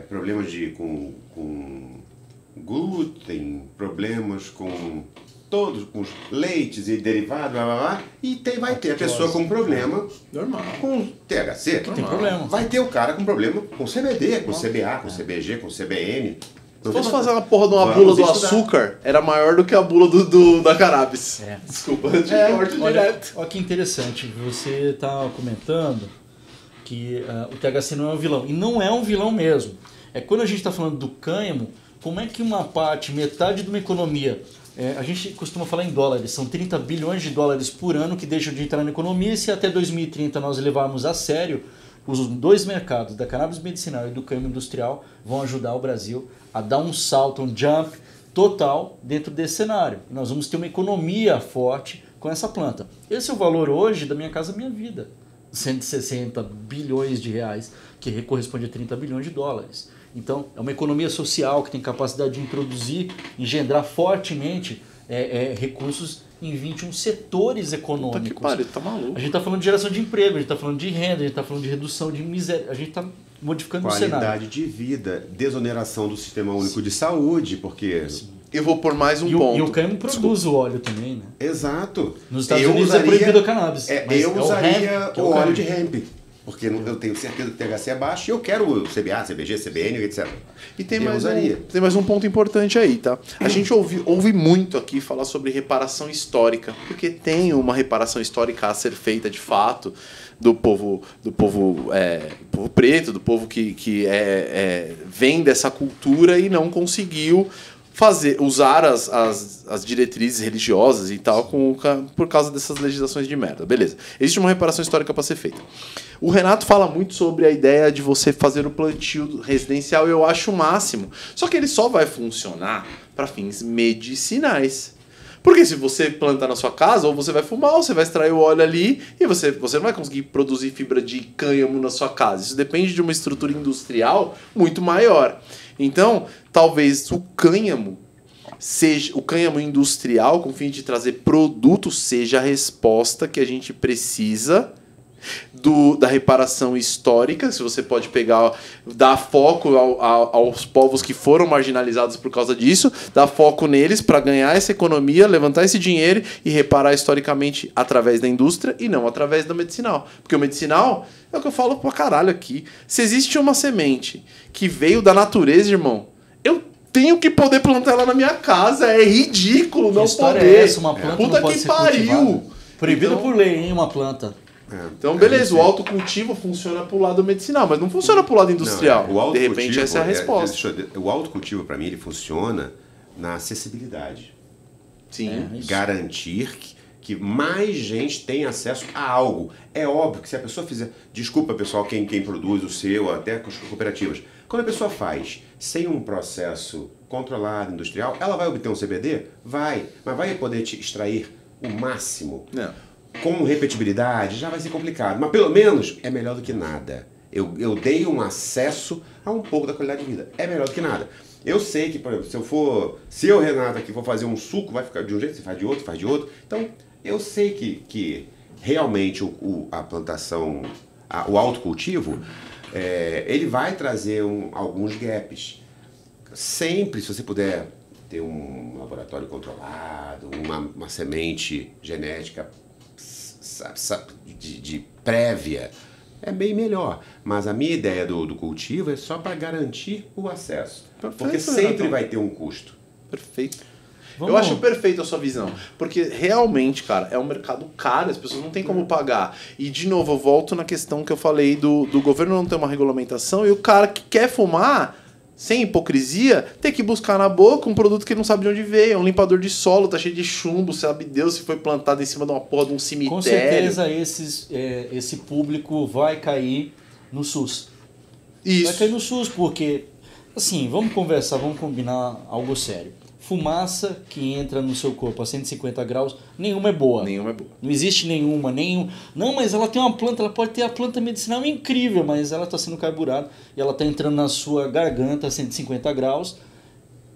problemas com glúten, problemas com todos, com os leites e derivados, blá, blá, blá, e vai ter a pessoa com problema Normal. com THC. Tem problema. Vai ter o cara com problema com CBD, com CBA, com CBG, com CBN. Se fosse fazer uma porra de uma bula do açúcar, era maior do que a bula da cannabis. Desculpa, eu te corto direto. Olha que interessante, você está comentando que o THC não é um vilão. E não é um vilão mesmo. É quando a gente está falando do cânhamo, como é que uma parte, metade de uma economia, a gente costuma falar em dólares, são 30 bilhões de dólares por ano que deixam de entrar na economia, e se até 2030 nós levarmos a sério, os dois mercados, da cannabis medicinal e do cânhamo industrial, vão ajudar o Brasil a dar um salto, um jump total dentro desse cenário. E nós vamos ter uma economia forte com essa planta. Esse é o valor hoje da Minha Casa Minha Vida. 160 bilhões de reais, que corresponde a 30 bilhões de dólares. Então, é uma economia social que tem capacidade de introduzir, engendrar fortemente recursos em 21 setores econômicos. Puta que pariu, tá maluco. A gente está falando de geração de emprego, a gente está falando de renda, a gente está falando de redução de miséria, a gente está modificando o cenário. Qualidade de vida, desoneração do Sistema Único de Saúde, porque... Eu vou por mais um ponto. E o cânhamo produz o óleo também, né? Exato. Nos Estados Unidos é proibido a cannabis. Eu usaria hemp, o óleo de hemp. Porque eu tenho certeza que o THC é baixo e eu quero o CBA, CBG, CBN, etc. E tem mais um ponto importante aí, tá? A gente ouve muito aqui falar sobre reparação histórica, porque tem uma reparação histórica a ser feita de fato do povo preto, do povo que vem dessa cultura e não conseguiu usar as diretrizes religiosas e tal por causa dessas legislações de merda. Beleza. Existe uma reparação histórica para ser feita. O Renato fala muito sobre a ideia de você fazer o plantio residencial, eu acho o máximo. Só que ele só vai funcionar para fins medicinais. Porque se você plantar na sua casa, ou você vai fumar, ou você vai extrair o óleo ali, e você não vai conseguir produzir fibra de cânhamo na sua casa. Isso depende de uma estrutura industrial muito maior. Então, talvez o cânhamo industrial, com o fim de trazer produtos, seja a resposta que a gente precisa da reparação histórica. Se você pode pegar, dar foco aos povos que foram marginalizados por causa disso, dar foco neles para ganhar essa economia, levantar esse dinheiro e reparar historicamente através da indústria e não através do medicinal. Porque o medicinal é o que eu falo pra caralho aqui. Se existe uma semente que veio da natureza, irmão, eu tenho que poder plantar ela na minha casa. É ridículo não poder. É essa? Uma planta Puta não pode que ser pariu! cultivada. Proibido por lei, hein, uma planta. Então, beleza, o autocultivo funciona pro lado medicinal, mas não funciona pro lado industrial. De repente, essa é a resposta. O autocultivo, para mim, ele funciona na acessibilidade. Sim. Garantir que mais gente tenha acesso a algo. É óbvio que se a pessoa fizer... Desculpa, pessoal, quem produz o seu, até com as cooperativas. Quando a pessoa faz sem um processo controlado, industrial, ela vai obter um CBD? Vai. Mas vai poder te extrair o máximo? Não. Com repetibilidade já vai ser complicado, mas pelo menos é melhor do que nada. Eu dei um acesso a um pouco da qualidade de vida. É melhor do que nada. Eu sei que, por exemplo, se eu, Renato, aqui for fazer um suco, vai ficar de um jeito, você faz de outro. Então, eu sei que realmente a plantação, o autocultivo, ele vai trazer alguns gaps. Sempre, se você puder ter um laboratório controlado, uma semente genética de prévia, é bem melhor. Mas a minha ideia do cultivo é só para garantir o acesso. Porque sempre vai ter um custo. Perfeito. Eu acho perfeito a sua visão. Porque realmente, cara, é um mercado caro, as pessoas não têm como pagar. E, de novo, eu volto na questão que eu falei do governo não ter uma regulamentação e o cara que quer fumar, sem hipocrisia, ter que buscar na boca um produto que ele não sabe de onde veio. É um limpador de solo, tá cheio de chumbo, sabe Deus se foi plantado em cima de uma porra de um cemitério. Com certeza esse público vai cair no SUS. Isso. Vai cair no SUS porque, assim, vamos conversar, vamos combinar algo sério. fumaça que entra no seu corpo a 150 graus, nenhuma é boa. Nenhuma é boa. Não existe nenhuma. Não, mas ela tem uma planta, ela pode ter a planta medicinal incrível, mas ela está sendo carburada e ela está entrando na sua garganta a 150 graus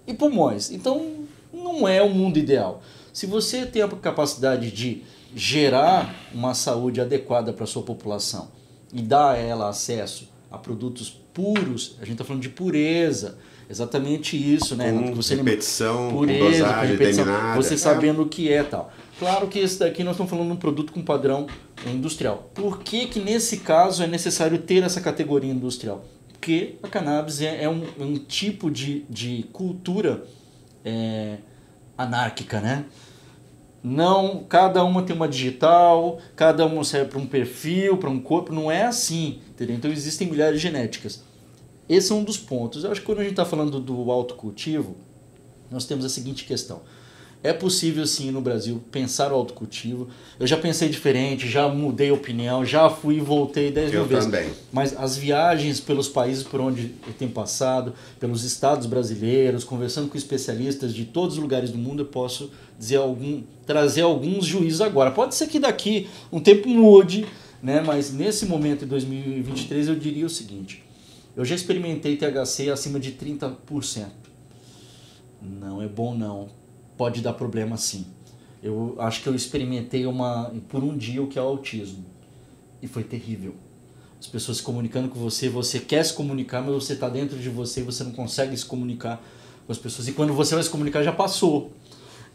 e pulmões. Então, não é o mundo ideal. Se você tem a capacidade de gerar uma saúde adequada para a sua população e dar a ela acesso a produtos puros, a gente está falando de pureza, exatamente isso, né? Com você repetição, pureza, com dosagem repetição, determinada. você sabendo o que é tal. Claro que esse daqui nós estamos falando de um produto com padrão industrial. Por que nesse caso é necessário ter essa categoria industrial? Porque a cannabis é um tipo de cultura anárquica, né? Não, cada uma tem uma digital, cada uma serve para um perfil, para um corpo, não é assim, entendeu? Então existem milhares de genéticas. Esse é um dos pontos. Eu acho que quando a gente está falando do autocultivo, nós temos a seguinte questão. É possível sim no Brasil pensar o autocultivo. Eu já pensei diferente, já mudei opinião, já fui e voltei 10 mil vezes. Também. Mas as viagens pelos países por onde eu tenho passado, pelos estados brasileiros, conversando com especialistas de todos os lugares do mundo, eu posso trazer alguns juízos agora. Pode ser que daqui um tempo mude, né? Mas nesse momento, em 2023, eu diria o seguinte. Eu já experimentei THC acima de 30%. Não é bom não. Pode dar problema sim. Eu acho que eu experimentei por um dia o que é o autismo. E foi terrível. As pessoas se comunicando com você, você quer se comunicar, mas você está dentro de você e você não consegue se comunicar com as pessoas. E quando você vai se comunicar, já passou.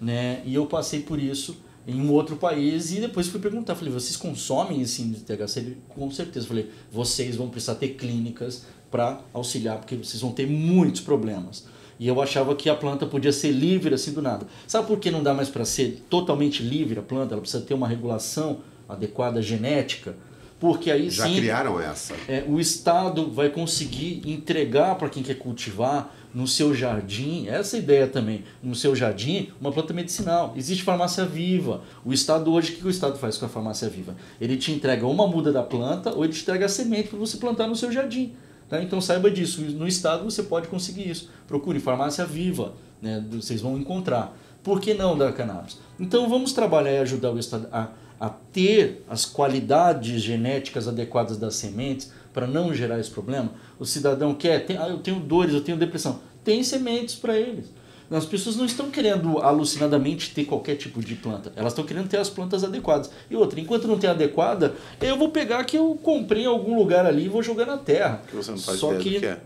Né? E eu passei por isso em um outro país e depois fui perguntar. Falei, vocês consomem esse índice de THC? Com certeza. Falei, vocês vão precisar ter clínicas para auxiliar, porque vocês vão ter muitos problemas. E eu achava que a planta podia ser livre assim do nada. Sabe por que não dá mais para ser totalmente livre a planta? Ela precisa ter uma regulação adequada genética. Porque aí Já sim, criaram essa. o Estado vai conseguir entregar para quem quer cultivar no seu jardim, essa ideia também, no seu jardim, uma planta medicinal. Existe farmácia viva. O Estado hoje, o que o Estado faz com a farmácia viva? Ele te entrega uma muda da planta ou ele te entrega a semente para você plantar no seu jardim. Então saiba disso, no estado você pode conseguir isso. Procure farmácia viva, né? Vocês vão encontrar. Por que não da cannabis? Então vamos trabalhar e ajudar o estado a ter as qualidades genéticas adequadas das sementes para não gerar esse problema. O cidadão quer, eu tenho dores, eu tenho depressão. Tem sementes para eles. As pessoas não estão querendo alucinadamente ter qualquer tipo de planta. Elas estão querendo ter as plantas adequadas. E outra, enquanto não tem adequada, eu vou pegar que eu comprei em algum lugar ali e vou jogar na terra. Que você não faz ideia do que é.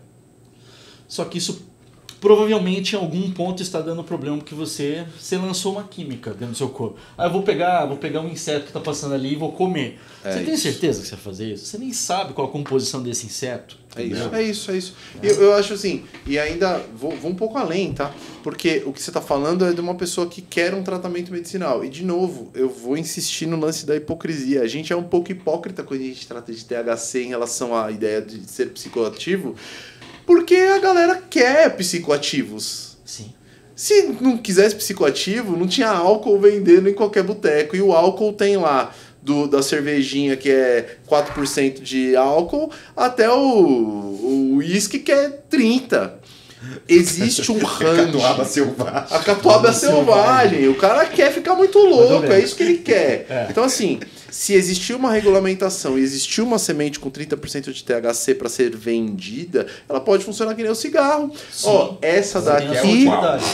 Só que isso provavelmente em algum ponto está dando problema porque você lançou uma química dentro do seu corpo. Eu vou pegar um inseto que está passando ali e vou comer. Você tem certeza que você vai fazer isso? Você nem sabe qual a composição desse inseto. É isso. Eu acho assim, e ainda vou um pouco além, tá? Porque o que você está falando é de uma pessoa que quer um tratamento medicinal. E, de novo, eu vou insistir no lance da hipocrisia. A gente é um pouco hipócrita quando a gente trata de THC em relação à ideia de ser psicoativo, porque a galera quer psicoativos. Sim. Se não quisesse psicoativo, não tinha álcool vendendo em qualquer boteco. E o álcool tem lá da cervejinha que é 4% de álcool até o uísque que é 30%. Existe um range. Catuaba selvagem. A catuaba selvagem. O cara quer ficar muito louco, é isso que ele quer. Então, assim, se existir uma regulamentação e existir uma semente com 30% de THC para ser vendida, ela pode funcionar que nem o cigarro. Ó, essa daqui...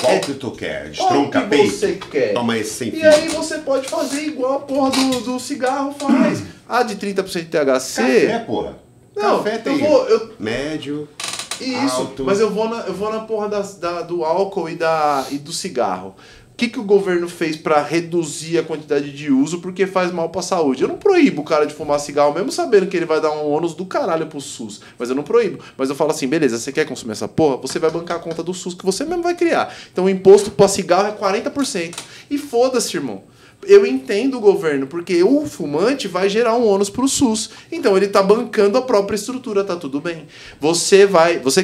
Qual que tu quer? Destronca que você quer. Toma esse sem E fio. aí você pode fazer igual a porra do cigarro faz. A de 30% de THC... Café, porra. Não, Café tem médio... Isso, alto. mas eu vou na porra do álcool e do cigarro. O que o governo fez para reduzir a quantidade de uso porque faz mal para a saúde? Eu não proíbo o cara de fumar cigarro, mesmo sabendo que ele vai dar um ônus do caralho pro SUS. Mas eu não proíbo. Mas eu falo assim, beleza, você quer consumir essa porra? Você vai bancar a conta do SUS que você mesmo vai criar. Então o imposto para cigarro é 40%. E foda-se, irmão. Eu entendo o governo, porque o fumante vai gerar um ônus pro SUS. Então ele tá bancando a própria estrutura, tá tudo bem. Você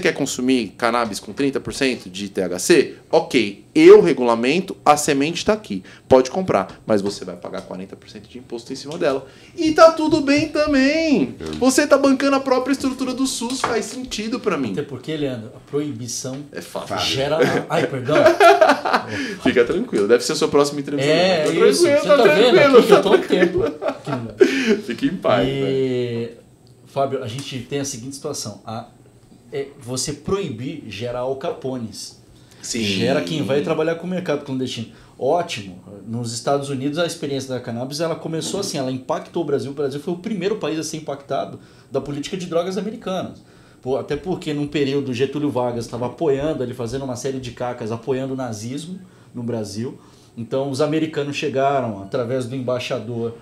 quer consumir cannabis com 30% de THC? Ok, eu regulamento, a semente tá aqui. Pode comprar, mas você vai pagar 40% de imposto em cima dela. E tá tudo bem também. Você tá bancando a própria estrutura do SUS, faz sentido pra mim. Até porque, Leandro, a proibição É fácil. gera... Ai, perdão. Fica tranquilo, deve ser a sua próxima entrevista. É, Tá isso. Você tranquilo, tá vendo aqui que eu tô um tempo. Fique em paz. Velho. Fábio, a gente tem a seguinte situação. Você proibir gera Al Capones. Sim. Gera quem vai trabalhar com o mercado clandestino. Ótimo. Nos Estados Unidos a experiência da cannabis ela começou assim, ela impactou o Brasil. O Brasil foi o primeiro país a ser impactado da política de drogas americanas. Até porque num período Getúlio Vargas estava apoiando, ele fazendo uma série de cacas, apoiando o nazismo no Brasil. Então os americanos chegaram através do embaixador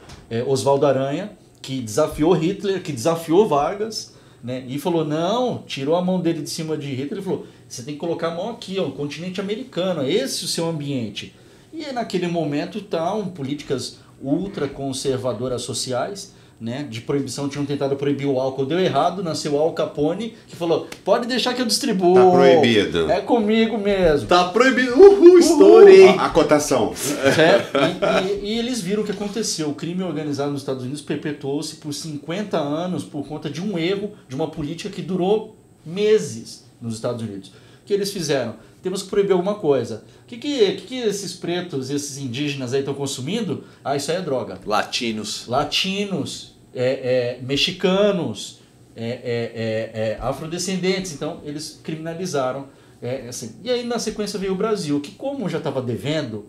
Oswaldo Aranha, que desafiou Hitler, que desafiou Vargas, né? E falou, não, tirou a mão dele de cima de Hitler e falou, você tem que colocar a mão aqui, ó, no continente americano, é esse o seu ambiente. E naquele momento estavam políticas ultraconservadoras sociais, né, de proibição, tinham tentado proibir o álcool, deu errado, nasceu Al Capone, que falou, pode deixar que eu distribuo. Tá proibido. É comigo mesmo. Tá proibido. Estourei. A cotação. E eles viram o que aconteceu. O crime organizado nos Estados Unidos perpetuou-se por 50 anos por conta de um erro, de uma política que durou meses nos Estados Unidos. O que eles fizeram? Temos que proibir alguma coisa. O que esses pretos, esses indígenas aí estão consumindo? Ah, isso aí é droga. Latinos, mexicanos, afrodescendentes. Então, eles criminalizaram. Assim. E aí, na sequência, veio o Brasil, que como já estava devendo,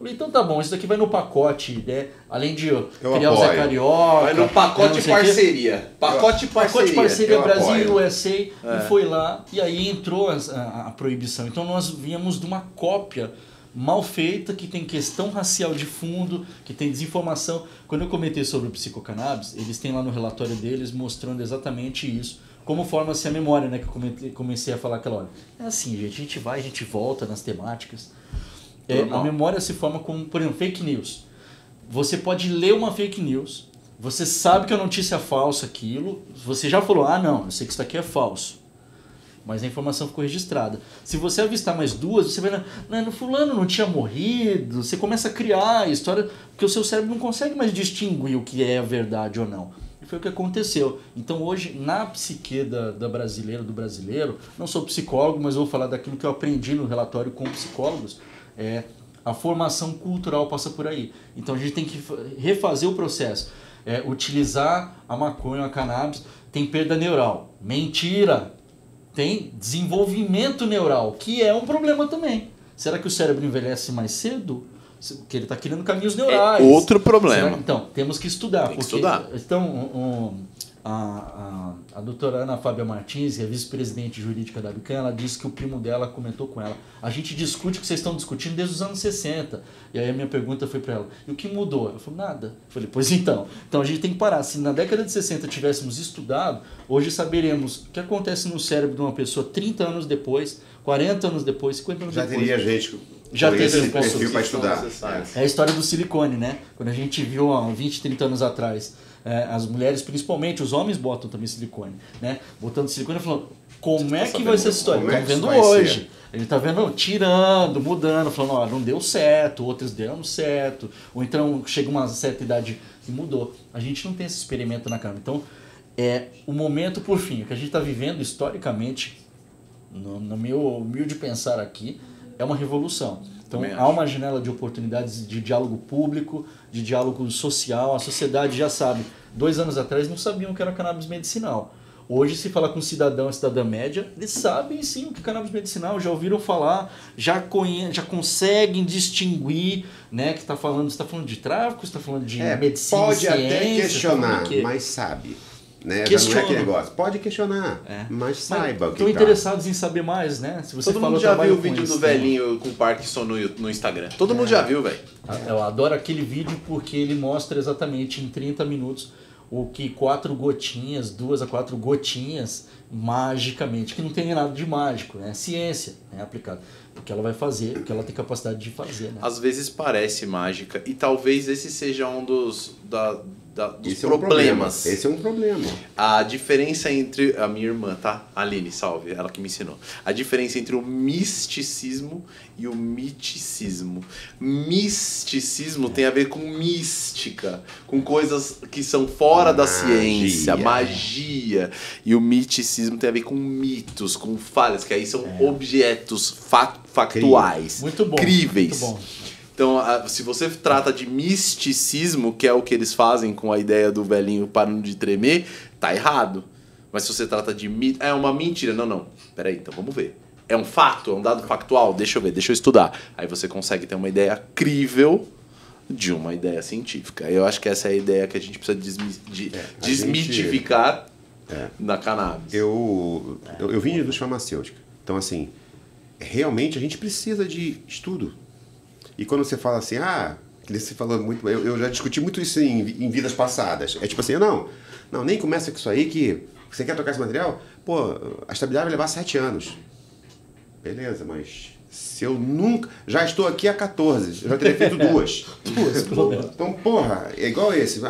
então tá bom, isso daqui vai no pacote, né? Além de criar o Zé Carioca. vai no pacote parceria. Pacote parceria Brasil, USA, e foi lá, e aí entrou a proibição. Então nós víamos de uma cópia mal feita, que tem questão racial de fundo, que tem desinformação. Quando eu comentei sobre o psicocannabis, eles têm lá no relatório deles mostrando exatamente isso. Como forma-se a memória, né? Que eu comecei a falar aquela hora. É assim, gente, a gente vai, a gente volta nas temáticas. A memória se forma como, por exemplo, fake news. Você pode ler uma fake news, você sabe que é notícia falsa aquilo, você já falou, não, eu sei que isso aqui é falso. Mas a informação ficou registrada. Se você avistar mais duas, você vai, no fulano não tinha morrido, você começa a criar a história, porque o seu cérebro não consegue mais distinguir o que é a verdade ou não. E foi o que aconteceu. Então hoje, na psique da brasileira, do brasileiro, não sou psicólogo, mas vou falar daquilo que eu aprendi no relatório com psicólogos, a formação cultural passa por aí. Então a gente tem que refazer o processo. Utilizar a maconha, a cannabis, tem perda neural. Mentira! Tem desenvolvimento neural, que é um problema também. Será que o cérebro envelhece mais cedo? Porque ele está criando caminhos neurais. Outro problema. Então, temos que estudar. Tem que estudar. Então, a doutora Ana Fábia Martins, que é vice-presidente jurídica da Bican, ela disse que o primo dela comentou com ela, a gente discute o que vocês estão discutindo desde os anos 60. E aí a minha pergunta foi para ela, e o que mudou? Ela falou, nada. Eu falei, pois então a gente tem que parar. Se na década de 60 tivéssemos estudado, hoje saberemos o que acontece no cérebro de uma pessoa 30 anos depois, 40 anos depois, 50 anos Já depois. teria gente Já com teria esse perfil para estudar. É a história do silicone, né? Quando a gente viu há 20, 30 anos atrás, as mulheres, principalmente, os homens botam também silicone, né? Botando silicone e falando, como é que vai ser essa história? Estamos vendo hoje. A gente está vendo tirando, mudando, falando, não deu certo, outros deram certo, ou então chega uma certa idade e mudou. A gente não tem esse experimento na câmera. Então, o momento, por fim, o que a gente está vivendo historicamente, no meu humilde pensar aqui, é uma revolução. Então há uma janela de oportunidades de diálogo público, de diálogo social. A sociedade já sabe. 2 anos atrás não sabiam o que era cannabis medicinal. Hoje, se falar com cidadão e cidadã média, eles sabem sim o que é cannabis medicinal, já ouviram falar, já conseguem distinguir, né, que está falando de tráfico, está falando de medicina, pode ciência, até questionar, mas sabe. Né? Já não é aquele negócio. Pode questionar, mas saiba o que estão interessados em saber mais, né? Se você todo mundo já viu o vídeo do velhinho com Parkinson no Instagram. Todo mundo já viu, velho. Eu adoro aquele vídeo porque ele mostra exatamente em 30 minutos o que 2 a 4 gotinhas magicamente, que não tem nada de mágico, né? É ciência, né? Aplicada. O que ela vai fazer, o que ela tem capacidade de fazer, né? Às vezes parece mágica, e talvez esse seja um dos Esse problemas. Esse é um problema. A diferença entre... A minha irmã, tá? Aline, salve, ela que me ensinou. A diferença entre o misticismo e o miticismo. Misticismo tem a ver com mística, com coisas que são fora da ciência, magia. E o miticismo tem a ver com mitos, com falhas, que aí são objetos factuais, muito bom, críveis. Muito bom. Então, se você trata de misticismo, que é o que eles fazem com a ideia do velhinho parando de tremer, tá errado. Mas se você trata de mito, é uma mentira. Não. Peraí, então vamos ver. É um fato? É um dado factual? Deixa eu ver, deixa eu estudar. Aí você consegue ter uma ideia crível de uma ideia científica. Eu acho que essa é a ideia que a gente precisa desmitificar na cannabis. Eu vim de indústria farmacêutica. Então, assim, realmente a gente precisa de estudo. E quando você fala assim, que você falou muito, eu já discuti muito isso em vidas passadas. É tipo assim, não, nem começa com isso aí que você quer trocar esse material? Pô, a estabilidade vai levar 7 anos. Beleza, mas se eu nunca... Já estou aqui há 14, eu já teria feito 2. Então, porra, é igual esse.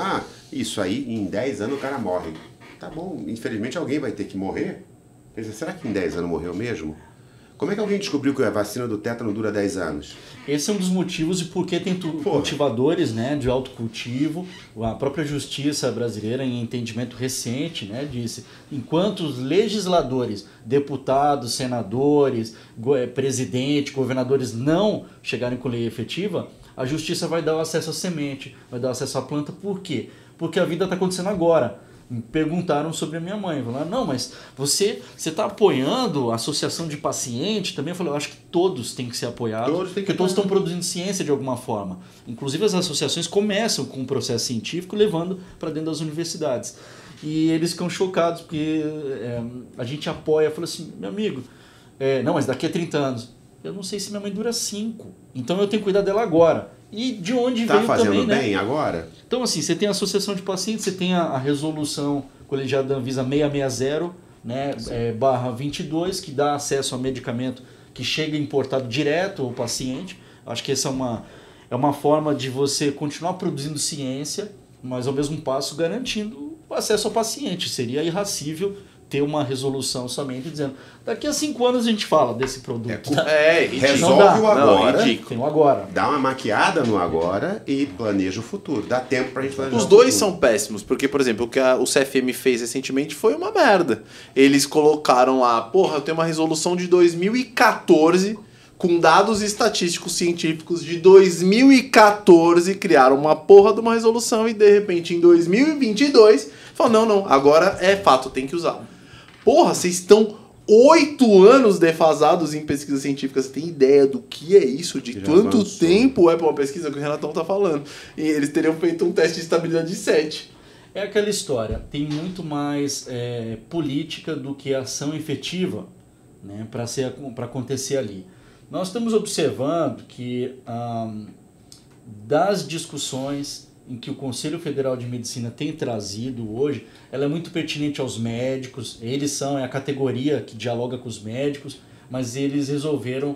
Isso aí, em 10 anos o cara morre. Tá bom, infelizmente alguém vai ter que morrer. Será que em 10 anos morreu mesmo? Como é que alguém descobriu que a vacina do tétano dura 10 anos? Esse é um dos motivos de por que tem cultivadores, né, de autocultivo. A própria justiça brasileira, em entendimento recente, né, disse: enquanto os legisladores, deputados, senadores, presidente, governadores não chegarem com lei efetiva, a justiça vai dar o acesso à semente, vai dar o acesso à planta. Por quê? Porque a vida está acontecendo agora. Me perguntaram sobre a minha mãe, falaram: não, mas você está apoiando a associação de paciente também? Eu falei: eu acho que todos têm que ser apoiados, porque todos estão produzindo ciência de alguma forma. Inclusive as associações começam com um processo científico levando para dentro das universidades. E eles ficam chocados porque a gente apoia. Eu falei assim: meu amigo, não, mas daqui a 30 anos. Eu não sei se minha mãe dura 5, então eu tenho que cuidar dela agora. E de onde veio também, né? Tá fazendo bem agora? Então, assim, você tem a associação de pacientes, você tem a resolução colegiada da Anvisa 660, né, /22, que dá acesso a medicamento que chega importado direto ao paciente. Acho que essa é uma forma de você continuar produzindo ciência, mas ao mesmo passo garantindo o acesso ao paciente. Seria irracível ter uma resolução somente dizendo: daqui a 5 anos a gente fala desse produto. Resolve o agora, tem o agora. Dá uma maquiada no agora e planeja o futuro. Dá tempo pra gente planejar. Os dois são péssimos, porque, por exemplo, o que o CFM fez recentemente foi uma merda. Eles colocaram lá, eu tenho uma resolução de 2014 com dados estatísticos científicos de 2014, criaram uma porra de uma resolução e, de repente, em 2022, falaram: não, agora é fato, tem que usar. Porra, vocês estão 8 anos defasados em pesquisa científica. Você tem ideia do que é isso? De quanto tempo é para uma pesquisa que o Renatão tá falando? E eles teriam feito um teste de estabilidade de 7. É aquela história, tem muito mais política do que ação efetiva, né, para acontecer ali. Nós estamos observando que das discussões em que o Conselho Federal de Medicina tem trazido hoje, ela é muito pertinente aos médicos. Eles são a categoria que dialoga com os médicos, mas eles resolveram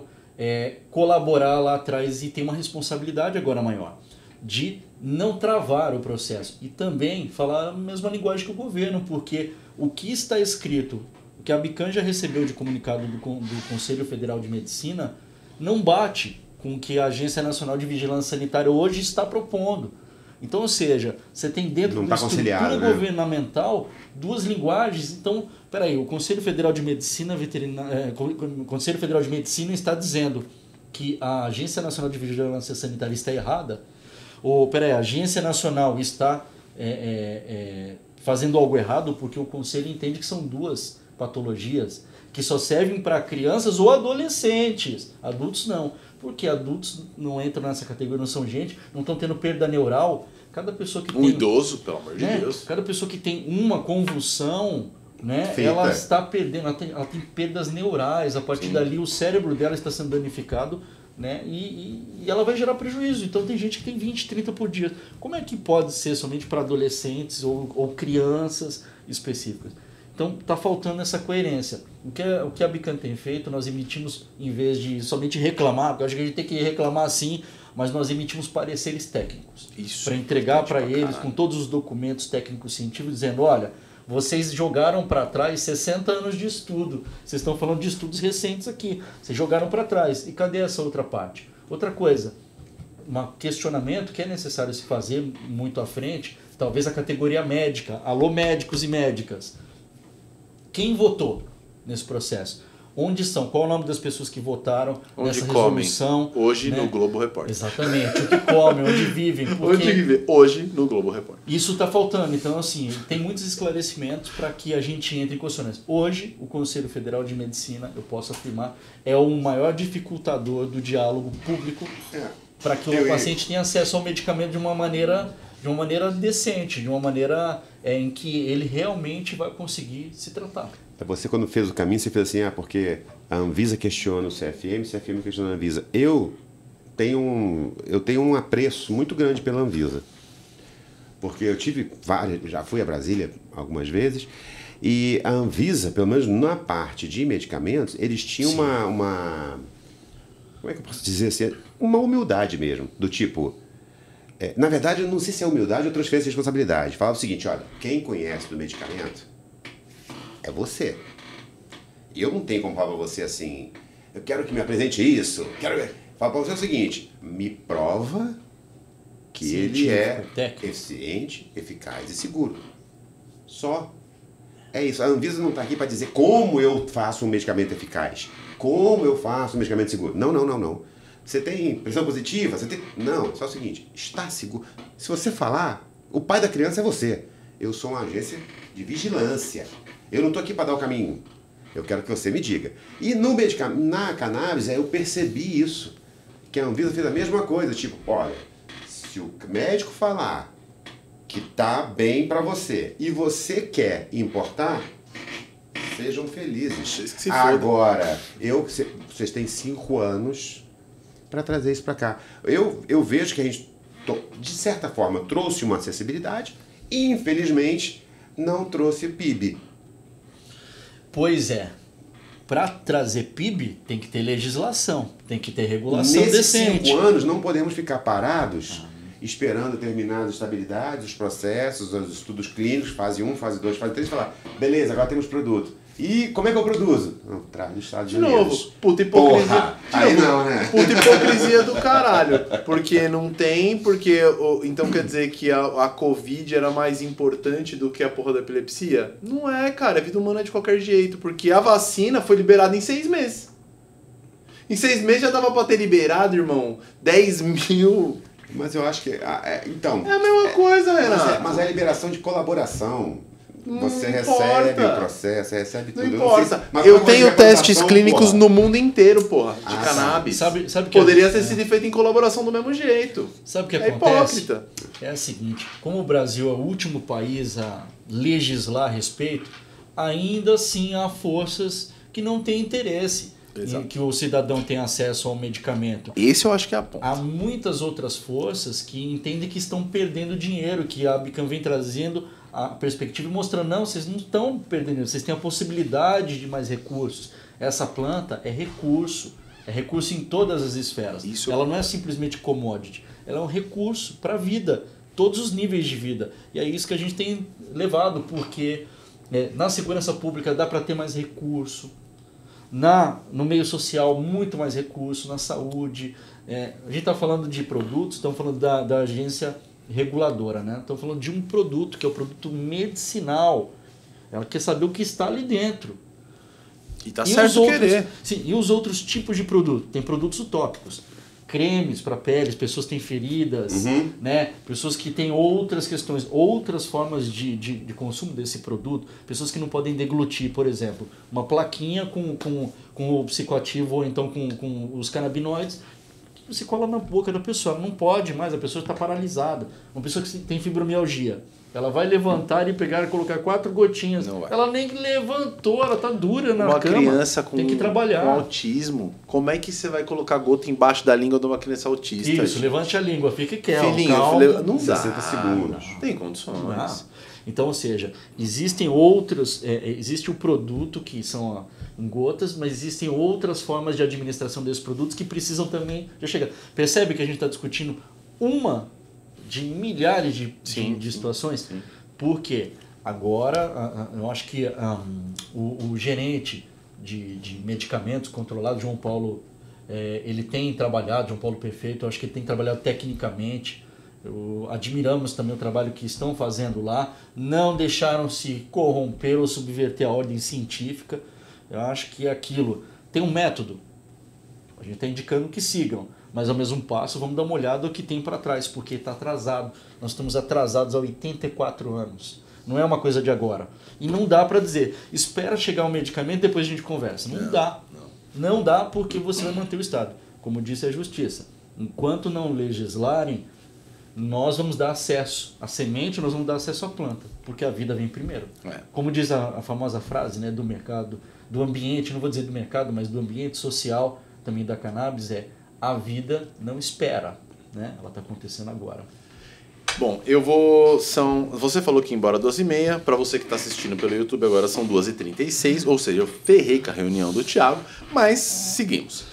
colaborar lá atrás e tem uma responsabilidade agora maior de não travar o processo e também falar a mesma linguagem que o governo, porque o que está escrito, o que a Bican já recebeu de comunicado do Conselho Federal de Medicina, não bate com o que a Agência Nacional de Vigilância Sanitária hoje está propondo. Então, ou seja, você tem dentro da estrutura governamental 2 linguagens. Então, peraí, o Conselho Federal de Medicina o Conselho Federal de Medicina está dizendo que a Agência Nacional de Vigilância Sanitária está errada? Ou, peraí, a Agência Nacional está fazendo algo errado porque o Conselho entende que são 2 patologias que só servem para crianças ou adolescentes. Adultos não. Porque adultos não entram nessa categoria, não são gente, não estão tendo perda neural. Cada pessoa que tem... idoso, pelo amor de Deus. Cada pessoa que tem uma convulsão, né, ela está perdendo, ela tem perdas neurais. A partir dali o cérebro dela está sendo danificado, né, e ela vai gerar prejuízo. Então tem gente que tem 20, 30 por dia. Como é que pode ser somente para adolescentes ou crianças específicas? Então está faltando essa coerência. O que a Bican tem feito, nós emitimos, em vez de somente reclamar, porque eu acho que a gente tem que reclamar sim, mas nós emitimos pareceres técnicos. Para entregar para eles, com todos os documentos técnicos científicos, dizendo, olha, vocês jogaram para trás 60 anos de estudo. Vocês estão falando de estudos recentes aqui. Vocês jogaram para trás. E cadê essa outra parte? Outra coisa, um questionamento que é necessário se fazer muito à frente, talvez a categoria médica. Alô, médicos e médicas. Quem votou nesse processo? Onde estão? Qual é o nome das pessoas que votaram nessa resolução? Hoje no Globo Repórter. Exatamente. O que comem, onde vivem. Hoje no Globo Repórter. Isso está faltando. Então, assim, tem muitos esclarecimentos para que a gente entre em questionamentos. Hoje, o Conselho Federal de Medicina, eu posso afirmar, é o maior dificultador do diálogo público para que o paciente tenha acesso ao medicamento de uma maneira decente, de uma maneira em que ele realmente vai conseguir se tratar. Você, quando fez o caminho, você fez assim, porque a Anvisa questiona o CFM questiona a Anvisa. Eu tenho um apreço muito grande pela Anvisa, porque eu tive já fui a Brasília algumas vezes, e a Anvisa, pelo menos na parte de medicamentos, eles tinham uma como é que eu posso dizer assim? Uma humildade mesmo, do tipo... na verdade, eu não sei se é humildade ou transferência de responsabilidade. Falava o seguinte, olha, quem conhece do medicamento é você. E eu não tenho como falar para você assim, eu quero que me apresente isso, fala para você o seguinte, me prova que ele é eficiente, eficaz e seguro. Só. É isso. A Anvisa não está aqui para dizer como eu faço um medicamento eficaz, como eu faço um medicamento seguro. Não. Você tem pressão positiva? Não, só o seguinte, está seguro. Se você falar, o pai da criança é você. Eu sou uma agência de vigilância. Eu não estou aqui para dar o caminho. Eu quero que você me diga. E na cannabis, eu percebi isso. Que a Anvisa fez a mesma coisa. Tipo, olha, se o médico falar que tá bem para você e você quer importar, sejam felizes. Agora, vocês têm 5 anos... para trazer isso para cá. Eu vejo que a gente, de certa forma, trouxe uma acessibilidade e, infelizmente, não trouxe PIB. Pois é. Para trazer PIB, tem que ter legislação, tem que ter regulação decente. Nesses 5 anos, não podemos ficar parados esperando determinadas estabilidades, os processos, os estudos clínicos, fase 1, fase 2, fase 3, e falar, beleza, agora temos produto. E como é que eu produzo? Não, traz dos Estados Unidos. De novo, puta hipocrisia. Porra, aí não, né? Puta hipocrisia do caralho. Porque não tem, então quer dizer que a Covid era mais importante do que a porra da epilepsia? Não é, cara. A vida humana é de qualquer jeito. Porque a vacina foi liberada em 6 meses. Em 6 meses já dava pra ter liberado, irmão, 10 mil... Mas eu acho que... então... É a mesma coisa, Renato. Mas é a liberação de colaboração. Você importa. recebe o processo, você recebe tudo. Não importa. Mas eu tenho testes clínicos no mundo inteiro, porra, de Ah, cannabis. Sabe Poderia ter sido feito em colaboração do mesmo jeito. Sabe o que É acontece? hipócrita. É o seguinte, como o Brasil é o último país a legislar a respeito, ainda assim há forças que não têm interesse em que o cidadão tenha acesso ao medicamento. Esse eu acho que é a ponta. Há muitas outras forças que entendem que estão perdendo dinheiro, que a Bican vem trazendo a perspectiva e mostrando, não, vocês não estão perdendo, vocês têm a possibilidade de mais recursos. Essa planta é recurso em todas as esferas. Ela não é simplesmente commodity, ela é um recurso para a vida, todos os níveis de vida. E é isso que a gente tem levado, porque na segurança pública dá para ter mais recurso, no meio social muito mais recurso, na saúde. A gente está falando de produtos, estamos falando da agência reguladora, né? Estamos falando de um produto que é o produto medicinal. Ela quer saber o que está ali dentro. E tá certo querer. Sim, e os outros tipos de produto? Tem produtos utópicos. Cremes para peles, pessoas que têm feridas, né? Pessoas que têm outras questões, outras formas de consumo desse produto, pessoas que não podem deglutir, por exemplo, uma plaquinha com o psicoativo ou então com os canabinoides, você cola na boca da pessoa, não pode mais, a pessoa está paralisada. Uma pessoa que tem fibromialgia, Ela vai levantar e pegar e colocar 4 gotinhas. Não vai. Ela nem levantou, ela tá dura na Uma cama. criança com, tem que trabalhar. com autismo, como é que você vai colocar gota embaixo da língua de uma criança autista? Isso, gente? levante a língua, fique quieto. Filhinho, calmo. não dá. 60 segundos. Não tem condições. Não dá. Então, ou seja, existem outros, existe o produto que são em gotas, mas existem outras formas de administração desses produtos que precisam também já chegar. Percebe que a gente está discutindo uma de milhares de situações? Sim. Porque agora, eu acho que o gerente de medicamentos controlados, João Paulo, ele tem trabalhado, João Paulo Perfeito, eu acho que ele tem trabalhado tecnicamente. Admiramos também o trabalho que estão fazendo lá, não deixaram se corromper ou subverter a ordem científica. Eu acho que aquilo tem um método, a gente está indicando que sigam, mas ao mesmo passo vamos dar uma olhada no que tem para trás, porque está atrasado. Nós estamos atrasados há 84 anos, não é uma coisa de agora. E não dá para dizer, espera chegar o medicamento depois a gente conversa. Não dá porque você vai manter o Estado. Como disse a Justiça, enquanto não legislarem, nós vamos dar acesso à semente, nós vamos dar acesso à planta, porque a vida vem primeiro. Como diz a famosa frase, né, do mercado, do ambiente, não vou dizer do mercado, mas do ambiente social também da cannabis, a vida não espera, né? Ela está acontecendo agora. Bom, você falou que ia embora 12h30, para você que está assistindo pelo YouTube agora são 2h36, ou seja, eu ferrei com a reunião do Thiago, mas seguimos.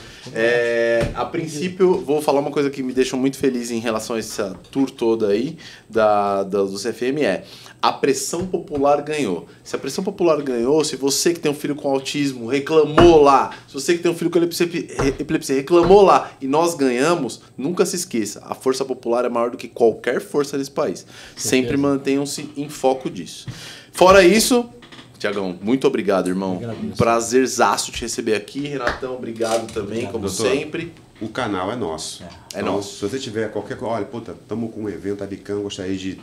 A princípio, vou falar uma coisa que me deixa muito feliz em relação a essa tour toda aí do CFM a pressão popular ganhou. Se a pressão popular ganhou, se você que tem um filho com autismo reclamou lá, se você que tem um filho com epilepsia reclamou lá e nós ganhamos, nunca se esqueça, a força popular é maior do que qualquer força desse país. Sempre mantenham-se em foco disso. Fora isso, Tiagão, muito obrigado, irmão. Um prazerzaço te receber aqui. Renatão, obrigado também, como doutor, sempre. O canal é nosso. É então, nosso. Se você tiver qualquer coisa, olha, puta, estamos com um evento, a Bicam, gostaria de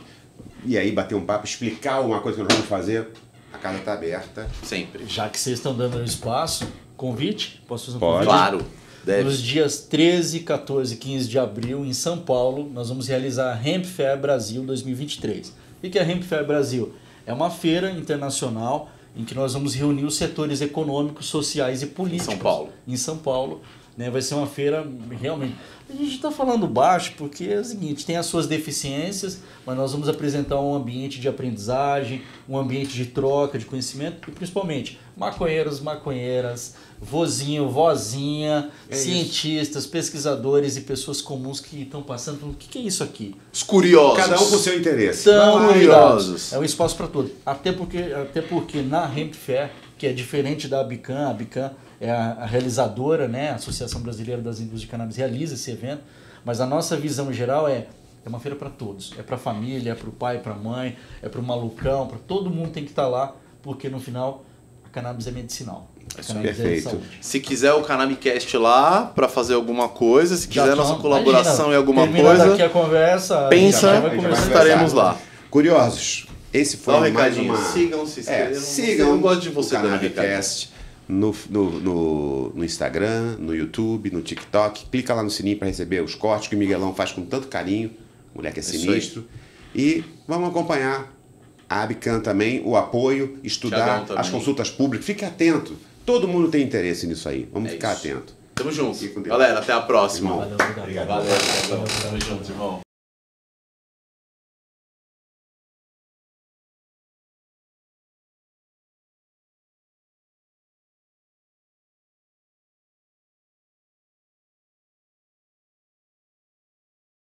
ir aí bater um papo, explicar alguma coisa que nós vamos fazer, a casa está aberta. Sempre. Já que vocês estão dando espaço, convite? Posso fazer um Pode. convite? Claro. Deve. Nos dias 13, 14 e 15 de abril, em São Paulo, nós vamos realizar a Hemp Fair Brasil 2023. O que é a Hemp Fair Brasil? É uma feira internacional em que nós vamos reunir os setores econômicos, sociais e políticos. Em São Paulo. Né? Vai ser uma feira realmente... A gente está falando baixo porque é o seguinte, tem as suas deficiências, mas nós vamos apresentar um ambiente de aprendizagem, um ambiente de troca, de conhecimento, e principalmente maconheiros, maconheiras, vozinho, vozinha, cientistas, pesquisadores e pessoas comuns que estão passando por o que é isso aqui? Os curiosos. Cada um com o seu interesse. Tão curiosos. É um espaço para todos. Até porque na Hemp Fair, que é diferente da Bicam, a Bicam é a realizadora, né? A Associação Brasileira das Indústrias de Cannabis realiza esse evento, mas a nossa visão geral é uma feira para todos. É para a família, é para o pai, para a mãe, é para o malucão, para todo mundo tem que estar lá, porque no final a cannabis é medicinal. Perfeito. Se quiser o Cannabicast lá para fazer alguma coisa, se quiser nossa colaboração imagina, em alguma termina coisa, daqui a conversa, pensa, vai começar. estaremos lá. Curiosos, esse foi Dá um mais recadinho. uma... Sigam, se inscrevam. Sigam Eu gosto de você o dando Cannabicast no Instagram, no YouTube, no TikTok. Clica lá no sininho para receber os cortes que o Miguelão faz com tanto carinho. Moleque é sinistro. E vamos acompanhar a Abicam também, o apoio, estudar as consultas públicas. Fique atento. Todo mundo tem interesse nisso aí. Vamos ficar atento. Tamo junto. Fique com Deus. Galera, até a próxima. Valeu, obrigado. Valeu. Tamo junto, irmão.